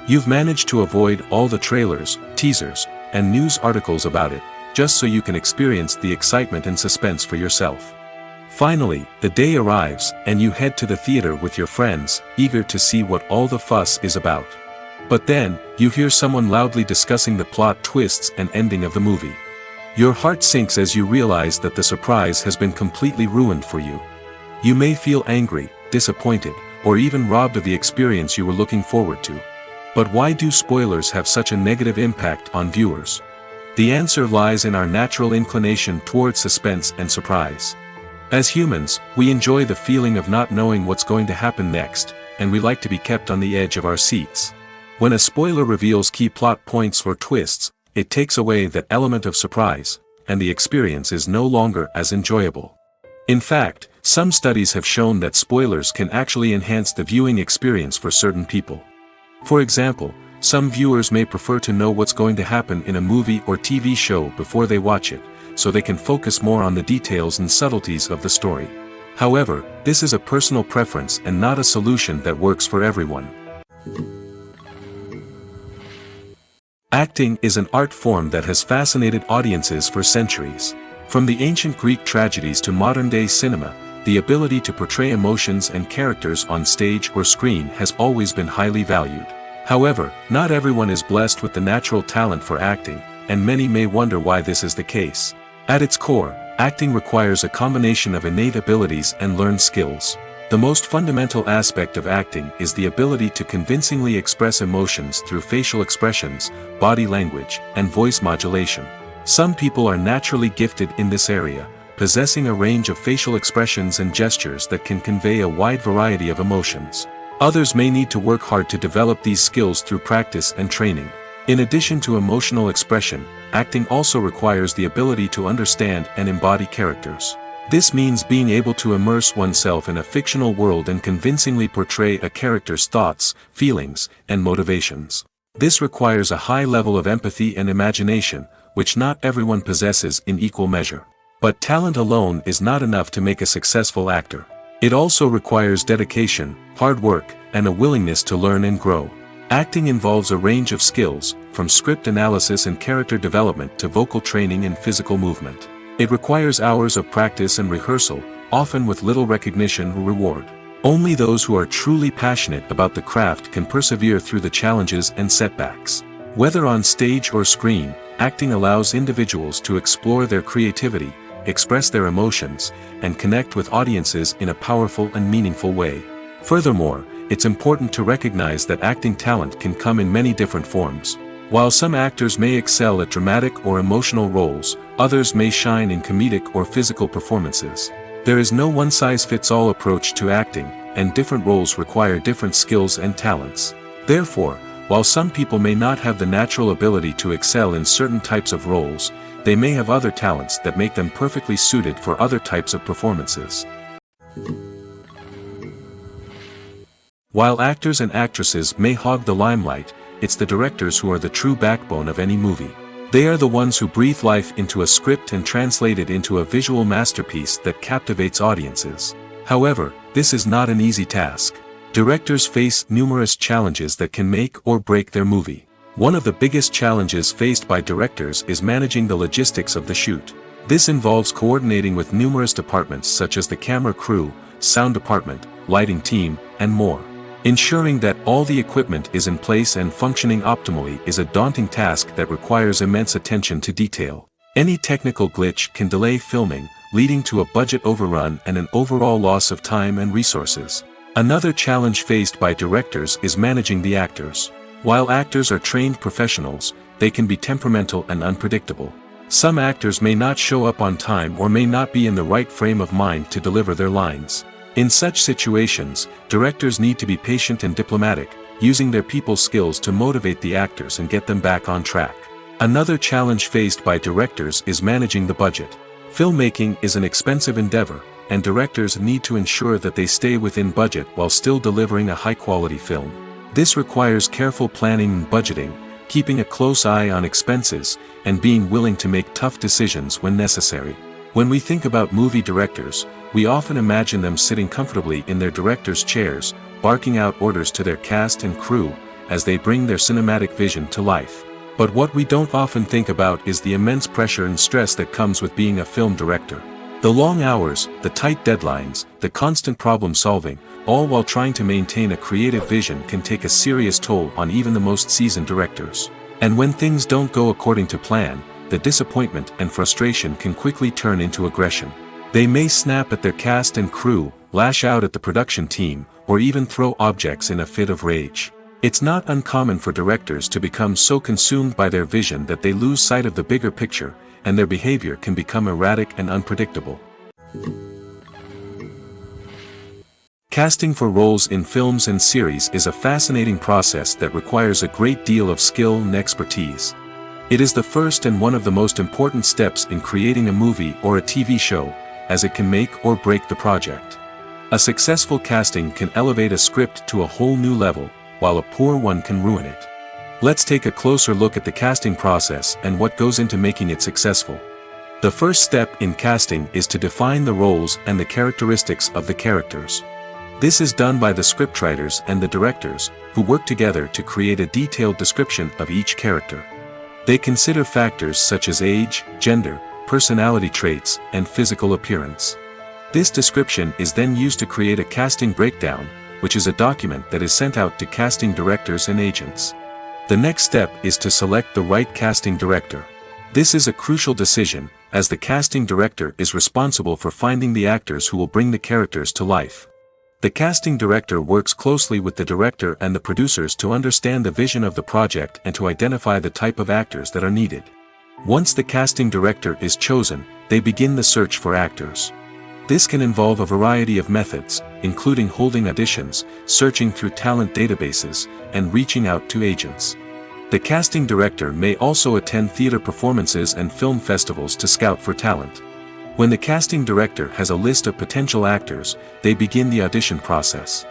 You've managed to avoid all the trailers, teasers, and news articles about it, just so you can experience the excitement and suspense for yourself. Finally, the day arrives, and you head to the theater with your friends, eager to see what all the fuss is about. But then, you hear someone loudly discussing the plot twists and ending of the movie. Your heart sinks as you realize that the surprise has been completely ruined for you. You may feel angry, disappointed, or even robbed of the experience you were looking forward to. But why do spoilers have such a negative impact on viewers? The answer lies in our natural inclination towards suspense and surprise. As humans, we enjoy the feeling of not knowing what's going to happen next, and we like to be kept on the edge of our seats. When a spoiler reveals key plot points or twists, it takes away that element of surprise, and the experience is no longer as enjoyable. In fact, some studies have shown that spoilers can actually enhance the viewing experience for certain people. For example, some viewers may prefer to know what's going to happen in a movie or TV show before they watch it, so they can focus more on the details and subtleties of the story. However, this is a personal preference and not a solution that works for everyone. Acting is an art form that has fascinated audiences for centuries. From the ancient Greek tragedies to modern-day cinema, the ability to portray emotions and characters on stage or screen has always been highly valued. However, not everyone is blessed with the natural talent for acting, and many may wonder why this is the case. At its core, acting requires a combination of innate abilities and learned skills. The most fundamental aspect of acting is the ability to convincingly express emotions through facial expressions, body language, and voice modulation. Some people are naturally gifted in this area, possessing a range of facial expressions and gestures that can convey a wide variety of emotions. Others may need to work hard to develop these skills through practice and training. In addition to emotional expression, acting also requires the ability to understand and embody characters. This means being able to immerse oneself in a fictional world and convincingly portray a character's thoughts, feelings, and motivations. This requires a high level of empathy and imagination, which not everyone possesses in equal measure. But talent alone is not enough to make a successful actor. It also requires dedication, hard work, and a willingness to learn and grow. Acting involves a range of skills, from script analysis and character development to vocal training and physical movement. It requires hours of practice and rehearsal, often with little recognition or reward. Only those who are truly passionate about the craft can persevere through the challenges and setbacks. Whether on stage or screen, acting allows individuals to explore their creativity, express their emotions, and connect with audiences in a powerful and meaningful way. Furthermore, it's important to recognize that acting talent can come in many different forms. While some actors may excel at dramatic or emotional roles, others may shine in comedic or physical performances. There is no one-size-fits-all approach to acting, and different roles require different skills and talents. Therefore, while some people may not have the natural ability to excel in certain types of roles, they may have other talents that make them perfectly suited for other types of performances. While actors and actresses may hog the limelight, it's the directors who are the true backbone of any movie. They are the ones who breathe life into a script and translate it into a visual masterpiece that captivates audiences. However, this is not an easy task. Directors face numerous challenges that can make or break their movie. One of the biggest challenges faced by directors is managing the logistics of the shoot. This involves coordinating with numerous departments such as the camera crew, sound department, lighting team, and more. Ensuring that all the equipment is in place and functioning optimally is a daunting task that requires immense attention to detail. Any technical glitch can delay filming, leading to a budget overrun and an overall loss of time and resources. Another challenge faced by directors is managing the actors. While actors are trained professionals, they can be temperamental and unpredictable. Some actors may not show up on time or may not be in the right frame of mind to deliver their lines. In such situations, directors need to be patient and diplomatic, using their people skills to motivate the actors and get them back on track. Another challenge faced by directors is managing the budget. Filmmaking is an expensive endeavor, and directors need to ensure that they stay within budget while still delivering a high-quality film. This requires careful planning and budgeting, keeping a close eye on expenses, and being willing to make tough decisions when necessary. When we think about movie directors, we often imagine them sitting comfortably in their director's chairs, barking out orders to their cast and crew, as they bring their cinematic vision to life. But what we don't often think about is the immense pressure and stress that comes with being a film director. The long hours, the tight deadlines, the constant problem solving, all while trying to maintain a creative vision can take a serious toll on even the most seasoned directors. And when things don't go according to plan, the disappointment and frustration can quickly turn into aggression. They may snap at their cast and crew, lash out at the production team, or even throw objects in a fit of rage. It's not uncommon for directors to become so consumed by their vision that they lose sight of the bigger picture, and their behavior can become erratic and unpredictable. Casting for roles in films and series is a fascinating process that requires a great deal of skill and expertise. It is the first and one of the most important steps in creating a movie or a TV show, as it can make or break the project. A successful casting can elevate a script to a whole new level, while a poor one can ruin it. Let's take a closer look at the casting process and what goes into making it successful. The first step in casting is to define the roles and the characteristics of the characters. This is done by the scriptwriters and the directors, who work together to create a detailed description of each character. They consider factors such as age, gender, personality traits, and physical appearance. This description is then used to create a casting breakdown, which is a document that is sent out to casting directors and agents. The next step is to select the right casting director. This is a crucial decision, as the casting director is responsible for finding the actors who will bring the characters to life. The casting director works closely with the director and the producers to understand the vision of the project and to identify the type of actors that are needed. Once the casting director is chosen, they begin the search for actors. This can involve a variety of methods, including holding auditions, searching through talent databases, and reaching out to agents. The casting director may also attend theater performances and film festivals to scout for talent. When the casting director has a list of potential actors, they begin the audition process.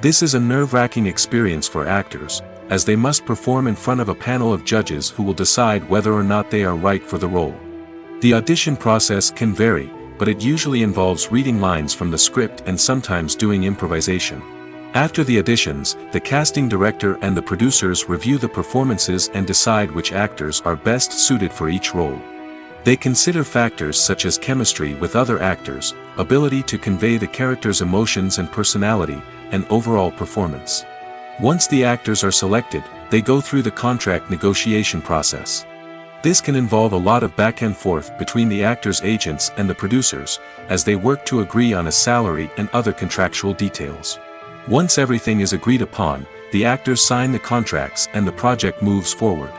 This is a nerve-wracking experience for actors, as they must perform in front of a panel of judges who will decide whether or not they are right for the role. The audition process can vary, but it usually involves reading lines from the script and sometimes doing improvisation. After the auditions, the casting director and the producers review the performances and decide which actors are best suited for each role. They consider factors such as chemistry with other actors, ability to convey the character's emotions and personality, and overall performance. Once the actors are selected, they go through the contract negotiation process. This can involve a lot of back and forth between the actors' agents and the producers, as they work to agree on a salary and other contractual details. Once everything is agreed upon, the actors sign the contracts and the project moves forward.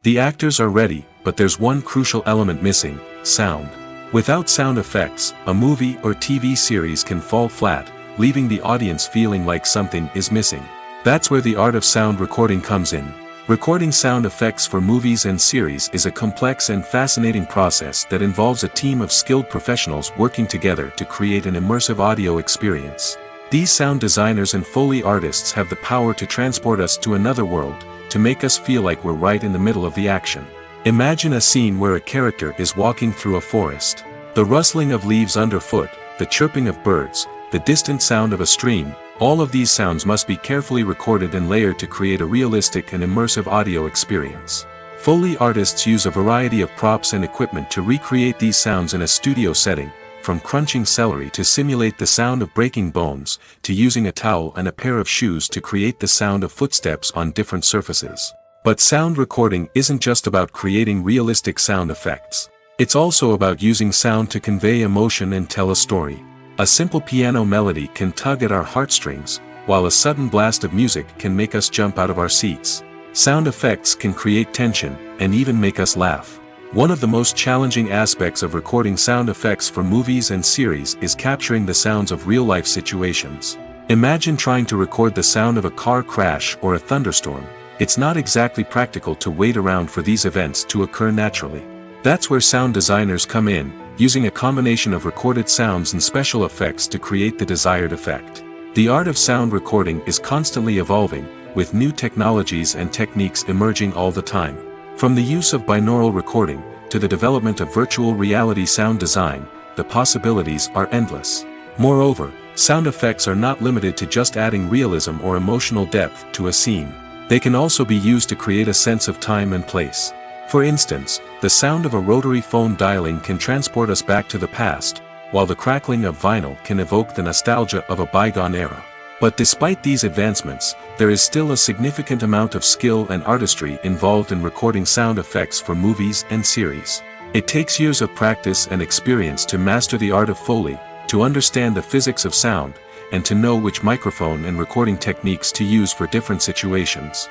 The actors are ready, but there's one crucial element missing: sound. Without sound effects, a movie or TV series can fall flat, leaving the audience feeling like something is missing. That's where the art of sound recording comes in. Recording sound effects for movies and series is a complex and fascinating process that involves a team of skilled professionals working together to create an immersive audio experience. These sound designers and Foley artists have the power to transport us to another world, to make us feel like we're right in the middle of the action. Imagine a scene where a character is walking through a forest. The rustling of leaves underfoot, the chirping of birds, the distant sound of a stream, all of these sounds must be carefully recorded and layered to create a realistic and immersive audio experience. Foley artists use a variety of props and equipment to recreate these sounds in a studio setting, from crunching celery to simulate the sound of breaking bones, to using a towel and a pair of shoes to create the sound of footsteps on different surfaces. But sound recording isn't just about creating realistic sound effects. It's also about using sound to convey emotion and tell a story. A simple piano melody can tug at our heartstrings, while a sudden blast of music can make us jump out of our seats. Sound effects can create tension, and even make us laugh. One of the most challenging aspects of recording sound effects for movies and series is capturing the sounds of real-life situations. Imagine trying to record the sound of a car crash or a thunderstorm. It's not exactly practical to wait around for these events to occur naturally. That's where sound designers come in, using a combination of recorded sounds and special effects to create the desired effect. The art of sound recording is constantly evolving, with new technologies and techniques emerging all the time. From the use of binaural recording, to the development of virtual reality sound design, the possibilities are endless. Moreover, sound effects are not limited to just adding realism or emotional depth to a scene. They can also be used to create a sense of time and place. For instance, the sound of a rotary phone dialing can transport us back to the past, while the crackling of vinyl can evoke the nostalgia of a bygone era. But despite these advancements, there is still a significant amount of skill and artistry involved in recording sound effects for movies and series. It takes years of practice and experience to master the art of Foley, to understand the physics of sound, and to know which microphone and recording techniques to use for different situations.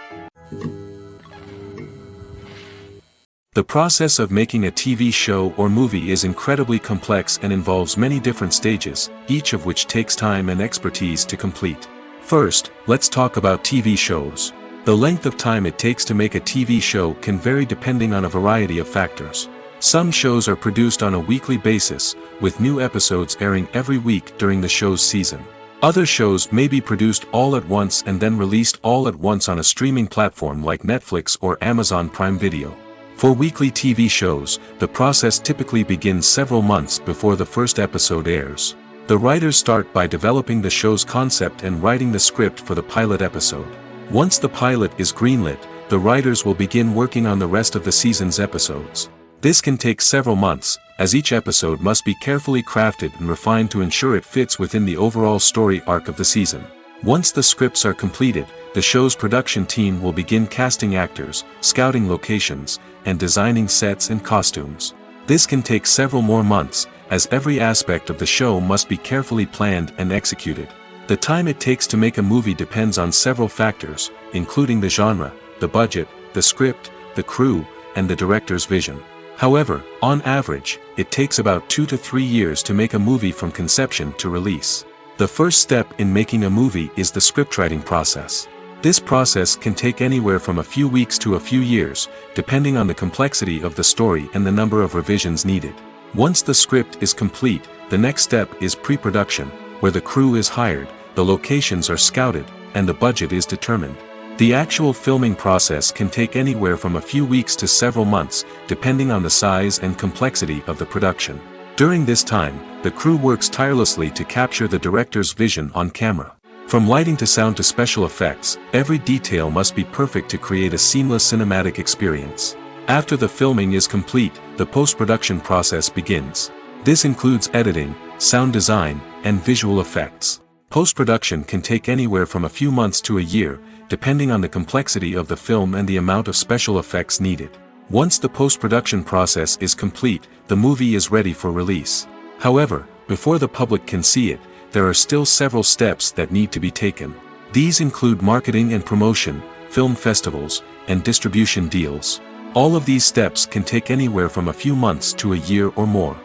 The process of making a TV show or movie is incredibly complex and involves many different stages, each of which takes time and expertise to complete. First, let's talk about TV shows. The length of time it takes to make a TV show can vary depending on a variety of factors. Some shows are produced on a weekly basis, with new episodes airing every week during the show's season. Other shows may be produced all at once and then released all at once on a streaming platform like Netflix or Amazon Prime Video. For weekly TV shows, the process typically begins several months before the first episode airs. The writers start by developing the show's concept and writing the script for the pilot episode. Once the pilot is greenlit, the writers will begin working on the rest of the season's episodes. This can take several months, as each episode must be carefully crafted and refined to ensure it fits within the overall story arc of the season. Once the scripts are completed, the show's production team will begin casting actors, scouting locations, and designing sets and costumes. This can take several more months, as every aspect of the show must be carefully planned and executed. The time it takes to make a movie depends on several factors, including the genre, the budget, the script, the crew, and the director's vision. However, on average, it takes about 2 to 3 years to make a movie from conception to release. The first step in making a movie is the scriptwriting process. This process can take anywhere from a few weeks to a few years, depending on the complexity of the story and the number of revisions needed. Once the script is complete, the next step is pre-production, where the crew is hired, the locations are scouted, and the budget is determined. The actual filming process can take anywhere from a few weeks to several months, depending on the size and complexity of the production. During this time, the crew works tirelessly to capture the director's vision on camera. From lighting to sound to special effects, every detail must be perfect to create a seamless cinematic experience. After the filming is complete, the post-production process begins. This includes editing, sound design, and visual effects. Post-production can take anywhere from a few months to a year, depending on the complexity of the film and the amount of special effects needed. Once the post-production process is complete, the movie is ready for release. However, before the public can see it, there are still several steps that need to be taken. These include marketing and promotion, film festivals, and distribution deals. All of these steps can take anywhere from a few months to a year or more.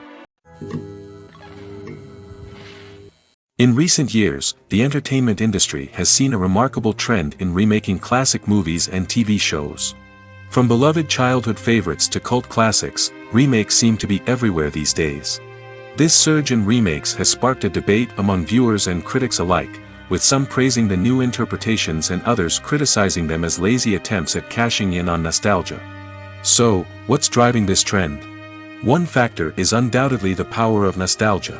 In recent years, the entertainment industry has seen a remarkable trend in remaking classic movies and TV shows. From beloved childhood favorites to cult classics, remakes seem to be everywhere these days. This surge in remakes has sparked a debate among viewers and critics alike, with some praising the new interpretations and others criticizing them as lazy attempts at cashing in on nostalgia. So, what's driving this trend? One factor is undoubtedly the power of nostalgia.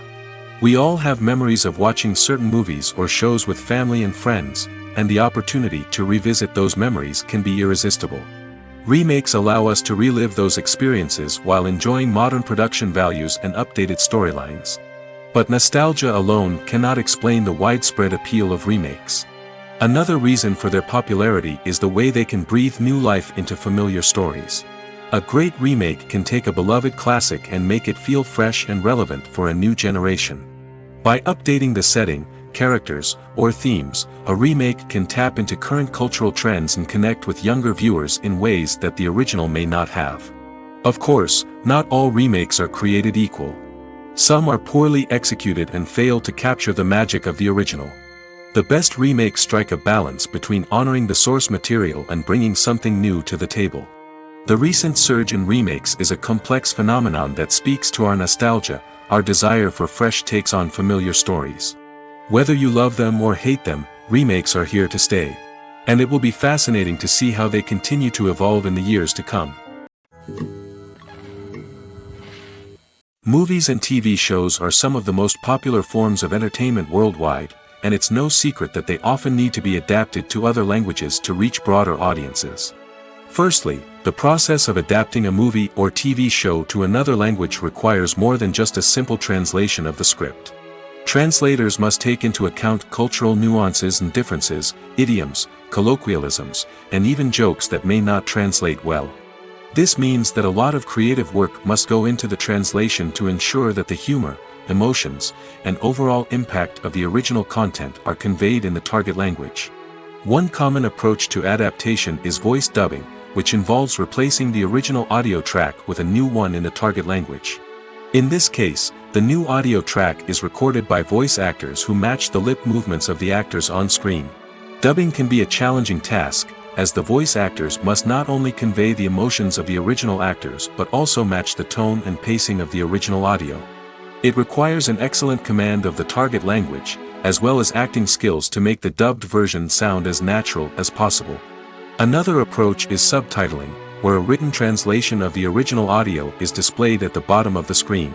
We all have memories of watching certain movies or shows with family and friends, and the opportunity to revisit those memories can be irresistible. Remakes allow us to relive those experiences while enjoying modern production values and updated storylines. But nostalgia alone cannot explain the widespread appeal of remakes. Another reason for their popularity is the way they can breathe new life into familiar stories. A great remake can take a beloved classic and make it feel fresh and relevant for a new generation. By updating the setting, characters, or themes, a remake can tap into current cultural trends and connect with younger viewers in ways that the original may not have. Of course, not all remakes are created equal. Some are poorly executed and fail to capture the magic of the original. The best remakes strike a balance between honoring the source material and bringing something new to the table. The recent surge in remakes is a complex phenomenon that speaks to our nostalgia, our desire for fresh takes on familiar stories. Whether you love them or hate them, remakes are here to stay. And it will be fascinating to see how they continue to evolve in the years to come. Movies and TV shows are some of the most popular forms of entertainment worldwide, and it's no secret that they often need to be adapted to other languages to reach broader audiences. Firstly, the process of adapting a movie or TV show to another language requires more than just a simple translation of the script. Translators must take into account cultural nuances and differences, idioms, colloquialisms, and even jokes that may not translate well. This means that a lot of creative work must go into the translation to ensure that the humor, emotions, and overall impact of the original content are conveyed in the target language. One common approach to adaptation is voice dubbing, which involves replacing the original audio track with a new one in the target language. In this case, the new audio track is recorded by voice actors who match the lip movements of the actors on screen. Dubbing can be a challenging task, as the voice actors must not only convey the emotions of the original actors but also match the tone and pacing of the original audio. It requires an excellent command of the target language, as well as acting skills to make the dubbed version sound as natural as possible. Another approach is subtitling, where a written translation of the original audio is displayed at the bottom of the screen.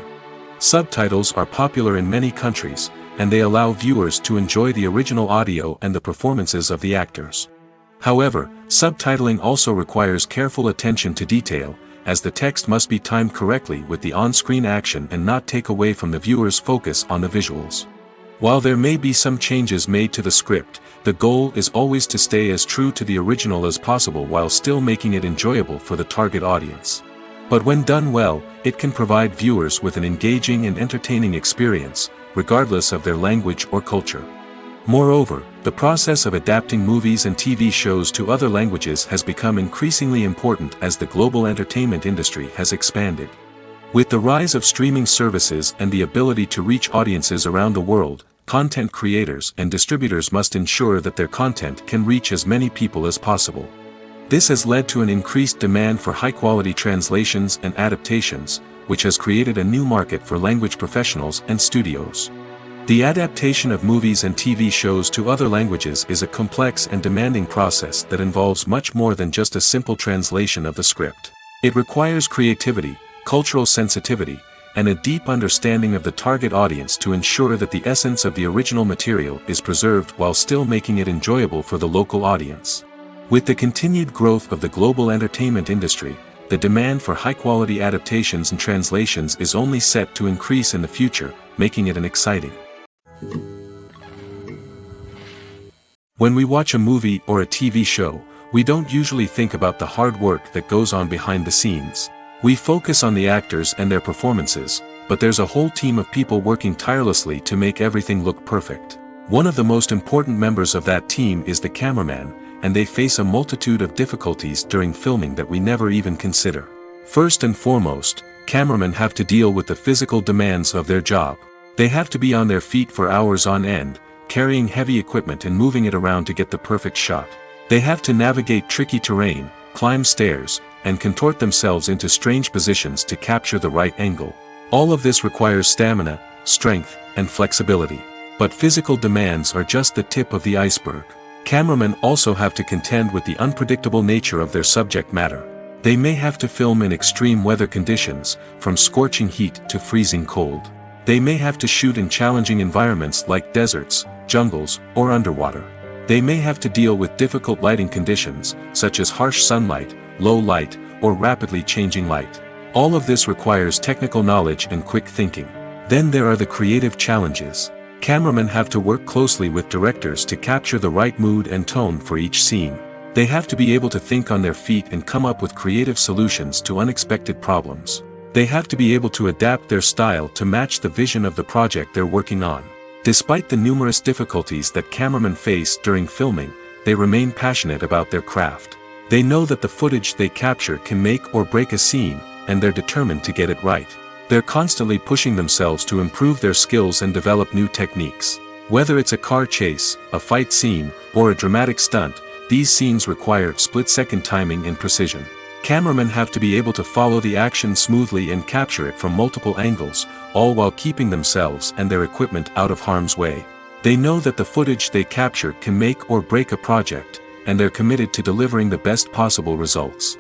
Subtitles are popular in many countries, and they allow viewers to enjoy the original audio and the performances of the actors. However, subtitling also requires careful attention to detail, as the text must be timed correctly with the on-screen action and not take away from the viewer's focus on the visuals. While there may be some changes made to the script, the goal is always to stay as true to the original as possible while still making it enjoyable for the target audience. But when done well, it can provide viewers with an engaging and entertaining experience, regardless of their language or culture. Moreover, the process of adapting movies and TV shows to other languages has become increasingly important as the global entertainment industry has expanded. With the rise of streaming services and the ability to reach audiences around the world, content creators and distributors must ensure that their content can reach as many people as possible. This has led to an increased demand for high-quality translations and adaptations, which has created a new market for language professionals and studios. The adaptation of movies and TV shows to other languages is a complex and demanding process that involves much more than just a simple translation of the script. It requires creativity, cultural sensitivity, and a deep understanding of the target audience to ensure that the essence of the original material is preserved while still making it enjoyable for the local audience. With the continued growth of the global entertainment industry, the demand for high-quality adaptations and translations is only set to increase in the future, making it an exciting. When we watch a movie or a TV show, we don't usually think about the hard work that goes on behind the scenes. We focus on the actors and their performances, but there's a whole team of people working tirelessly to make everything look perfect. One of the most important members of that team is the cameraman, and they face a multitude of difficulties during filming that we never even consider. First and foremost, cameramen have to deal with the physical demands of their job. They have to be on their feet for hours on end, carrying heavy equipment and moving it around to get the perfect shot. They have to navigate tricky terrain, climb stairs, and contort themselves into strange positions to capture the right angle. All of this requires stamina, strength, and flexibility. But physical demands are just the tip of the iceberg. Cameramen also have to contend with the unpredictable nature of their subject matter. They may have to film in extreme weather conditions, from scorching heat to freezing cold. They may have to shoot in challenging environments like deserts, jungles, or underwater. They may have to deal with difficult lighting conditions, such as harsh sunlight, low light, or rapidly changing light. All of this requires technical knowledge and quick thinking. Then there are the creative challenges. Cameramen have to work closely with directors to capture the right mood and tone for each scene. They have to be able to think on their feet and come up with creative solutions to unexpected problems. They have to be able to adapt their style to match the vision of the project they're working on. Despite the numerous difficulties that cameramen face during filming, they remain passionate about their craft. They know that the footage they capture can make or break a scene, and they're determined to get it right. They're constantly pushing themselves to improve their skills and develop new techniques. Whether it's a car chase, a fight scene, or a dramatic stunt, these scenes require split-second timing and precision. Cameramen have to be able to follow the action smoothly and capture it from multiple angles, all while keeping themselves and their equipment out of harm's way. They know that the footage they capture can make or break a project, and they're committed to delivering the best possible results.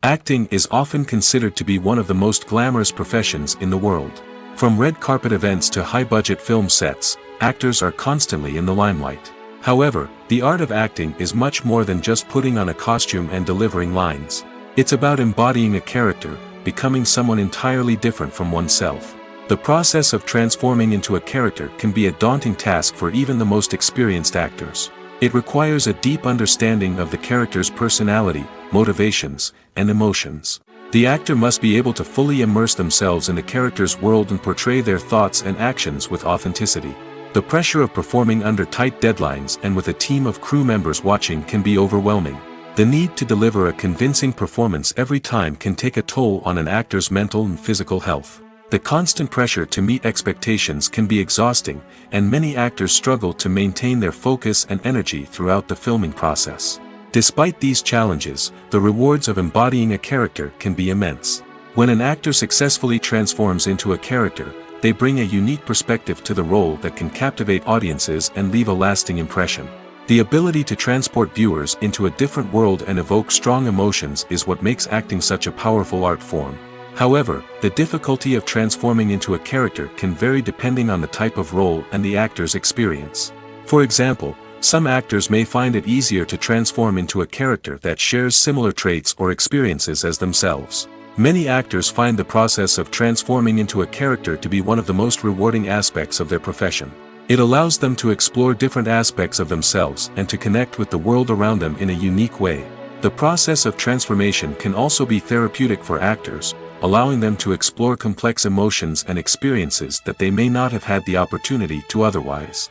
Acting is often considered to be one of the most glamorous professions in the world. From red carpet events to high-budget film sets, actors are constantly in the limelight. However, the art of acting is much more than just putting on a costume and delivering lines. It's about embodying a character, becoming someone entirely different from oneself. The process of transforming into a character can be a daunting task for even the most experienced actors. It requires a deep understanding of the character's personality, motivations, and emotions. The actor must be able to fully immerse themselves in the character's world and portray their thoughts and actions with authenticity. The pressure of performing under tight deadlines and with a team of crew members watching can be overwhelming. The need to deliver a convincing performance every time can take a toll on an actor's mental and physical health. The constant pressure to meet expectations can be exhausting, and many actors struggle to maintain their focus and energy throughout the filming process. Despite these challenges, the rewards of embodying a character can be immense. When an actor successfully transforms into a character, they bring a unique perspective to the role that can captivate audiences and leave a lasting impression. The ability to transport viewers into a different world and evoke strong emotions is what makes acting such a powerful art form. However, the difficulty of transforming into a character can vary depending on the type of role and the actor's experience. For example, some actors may find it easier to transform into a character that shares similar traits or experiences as themselves. Many actors find the process of transforming into a character to be one of the most rewarding aspects of their profession. It allows them to explore different aspects of themselves and to connect with the world around them in a unique way. The process of transformation can also be therapeutic for actors, allowing them to explore complex emotions and experiences that they may not have had the opportunity to otherwise.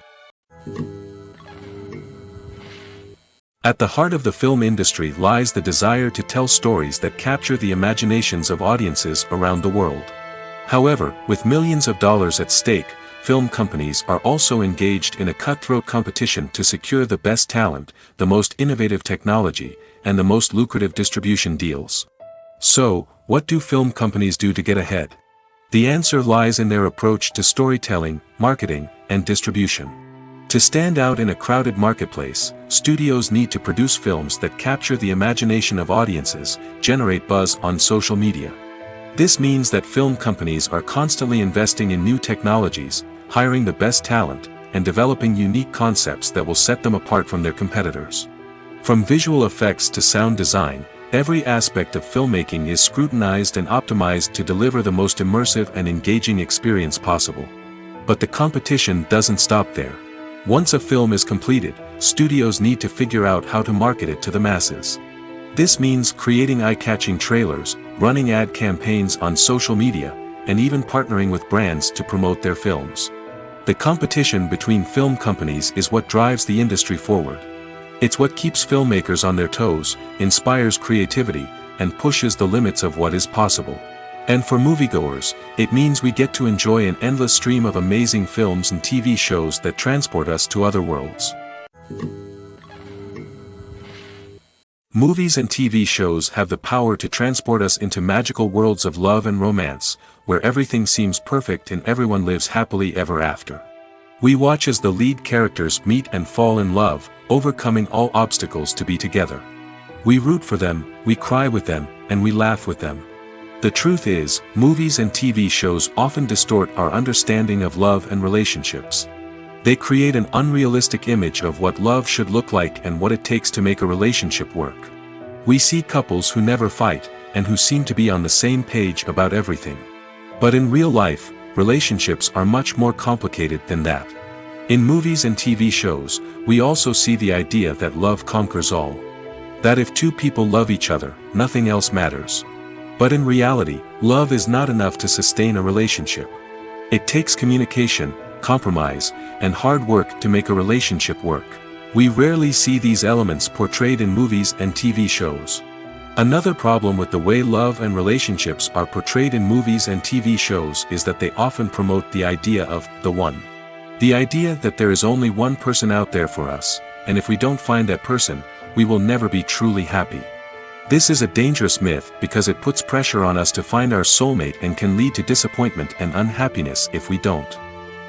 At the heart of the film industry lies the desire to tell stories that capture the imaginations of audiences around the world. However, with millions of dollars at stake, film companies are also engaged in a cutthroat competition to secure the best talent, the most innovative technology, and the most lucrative distribution deals. So, what do film companies do to get ahead? The answer lies in their approach to storytelling, marketing, and distribution. To stand out in a crowded marketplace, studios need to produce films that capture the imagination of audiences, generate buzz on social media. This means that film companies are constantly investing in new technologies, hiring the best talent, and developing unique concepts that will set them apart from their competitors. From visual effects to sound design, every aspect of filmmaking is scrutinized and optimized to deliver the most immersive and engaging experience possible. But the competition doesn't stop there. Once a film is completed, studios need to figure out how to market it to the masses. This means creating eye-catching trailers, running ad campaigns on social media, and even partnering with brands to promote their films. The competition between film companies is what drives the industry forward. It's what keeps filmmakers on their toes, inspires creativity, and pushes the limits of what is possible. And for moviegoers, it means we get to enjoy an endless stream of amazing films and TV shows that transport us to other worlds. Movies and TV shows have the power to transport us into magical worlds of love and romance, where everything seems perfect and everyone lives happily ever after. We watch as the lead characters meet and fall in love, overcoming all obstacles to be together. We root for them, we cry with them, and we laugh with them. The truth is, movies and TV shows often distort our understanding of love and relationships. They create an unrealistic image of what love should look like and what it takes to make a relationship work. We see couples who never fight, and who seem to be on the same page about everything. But in real life, relationships are much more complicated than that. In movies and TV shows, we also see the idea that love conquers all. That if two people love each other, nothing else matters. But in reality, love is not enough to sustain a relationship. It takes communication, compromise, and hard work to make a relationship work. We rarely see these elements portrayed in movies and TV shows. Another problem with the way love and relationships are portrayed in movies and TV shows is that they often promote the idea of the one. The idea that there is only one person out there for us, and if we don't find that person, we will never be truly happy. This is a dangerous myth because it puts pressure on us to find our soulmate and can lead to disappointment and unhappiness if we don't.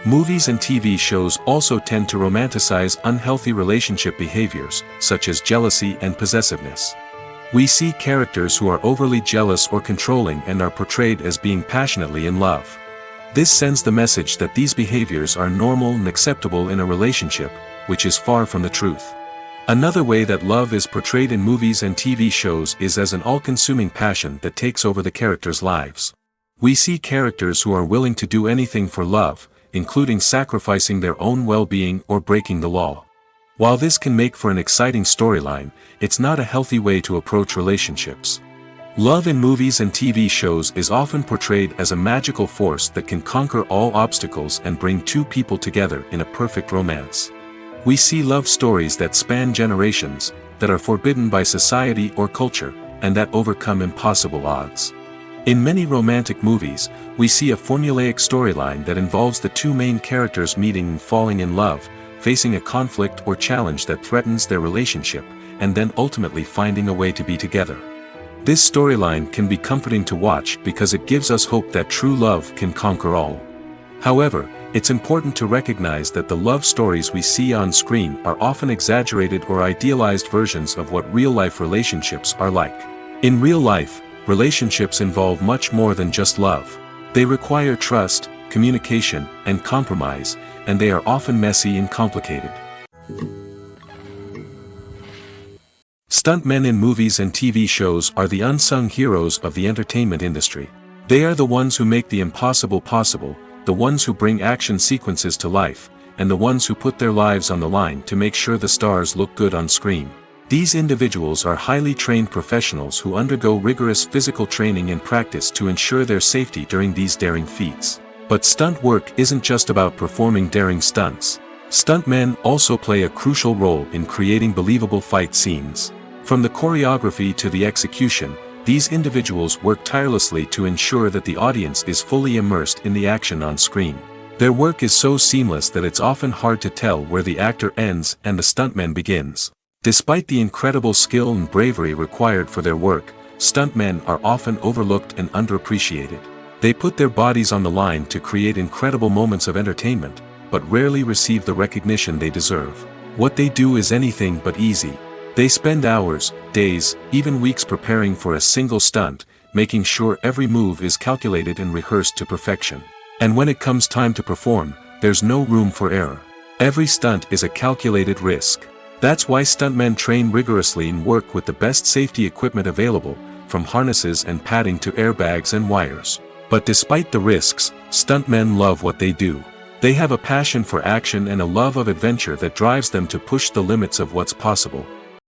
Movies and TV shows also tend to romanticize unhealthy relationship behaviors, such as jealousy and possessiveness. We see characters who are overly jealous or controlling and are portrayed as being passionately in love. This sends the message that these behaviors are normal and acceptable in a relationship, which is far from the truth. Another way that love is portrayed in movies and TV shows is as an all-consuming passion that takes over the characters' lives. We see characters who are willing to do anything for love, including sacrificing their own well-being or breaking the law. While this can make for an exciting storyline, it's not a healthy way to approach relationships. Love in movies and TV shows is often portrayed as a magical force that can conquer all obstacles and bring two people together in a perfect romance. We see love stories that span generations, that are forbidden by society or culture, and that overcome impossible odds. In many romantic movies, we see a formulaic storyline that involves the two main characters meeting and falling in love, facing a conflict or challenge that threatens their relationship, and then ultimately finding a way to be together. This storyline can be comforting to watch because it gives us hope that true love can conquer all. However, it's important to recognize that the love stories we see on screen are often exaggerated or idealized versions of what real-life relationships are like. In real life, relationships involve much more than just love. They require trust, communication, and compromise, and they are often messy and complicated. Stuntmen in movies and TV shows are the unsung heroes of the entertainment industry. They are the ones who make the impossible possible, the ones who bring action sequences to life, and the ones who put their lives on the line to make sure the stars look good on screen. These individuals are highly trained professionals who undergo rigorous physical training and practice to ensure their safety during these daring feats. But stunt work isn't just about performing daring stunts. Stuntmen also play a crucial role in creating believable fight scenes. From the choreography to the execution, these individuals work tirelessly to ensure that the audience is fully immersed in the action on screen. Their work is so seamless that it's often hard to tell where the actor ends and the stuntman begins. Despite the incredible skill and bravery required for their work, stuntmen are often overlooked and underappreciated. They put their bodies on the line to create incredible moments of entertainment, but rarely receive the recognition they deserve. What they do is anything but easy. They spend hours, days, even weeks preparing for a single stunt, making sure every move is calculated and rehearsed to perfection. And when it comes time to perform, there's no room for error. Every stunt is a calculated risk. That's why stuntmen train rigorously and work with the best safety equipment available, from harnesses and padding to airbags and wires. But despite the risks, stuntmen love what they do. They have a passion for action and a love of adventure that drives them to push the limits of what's possible.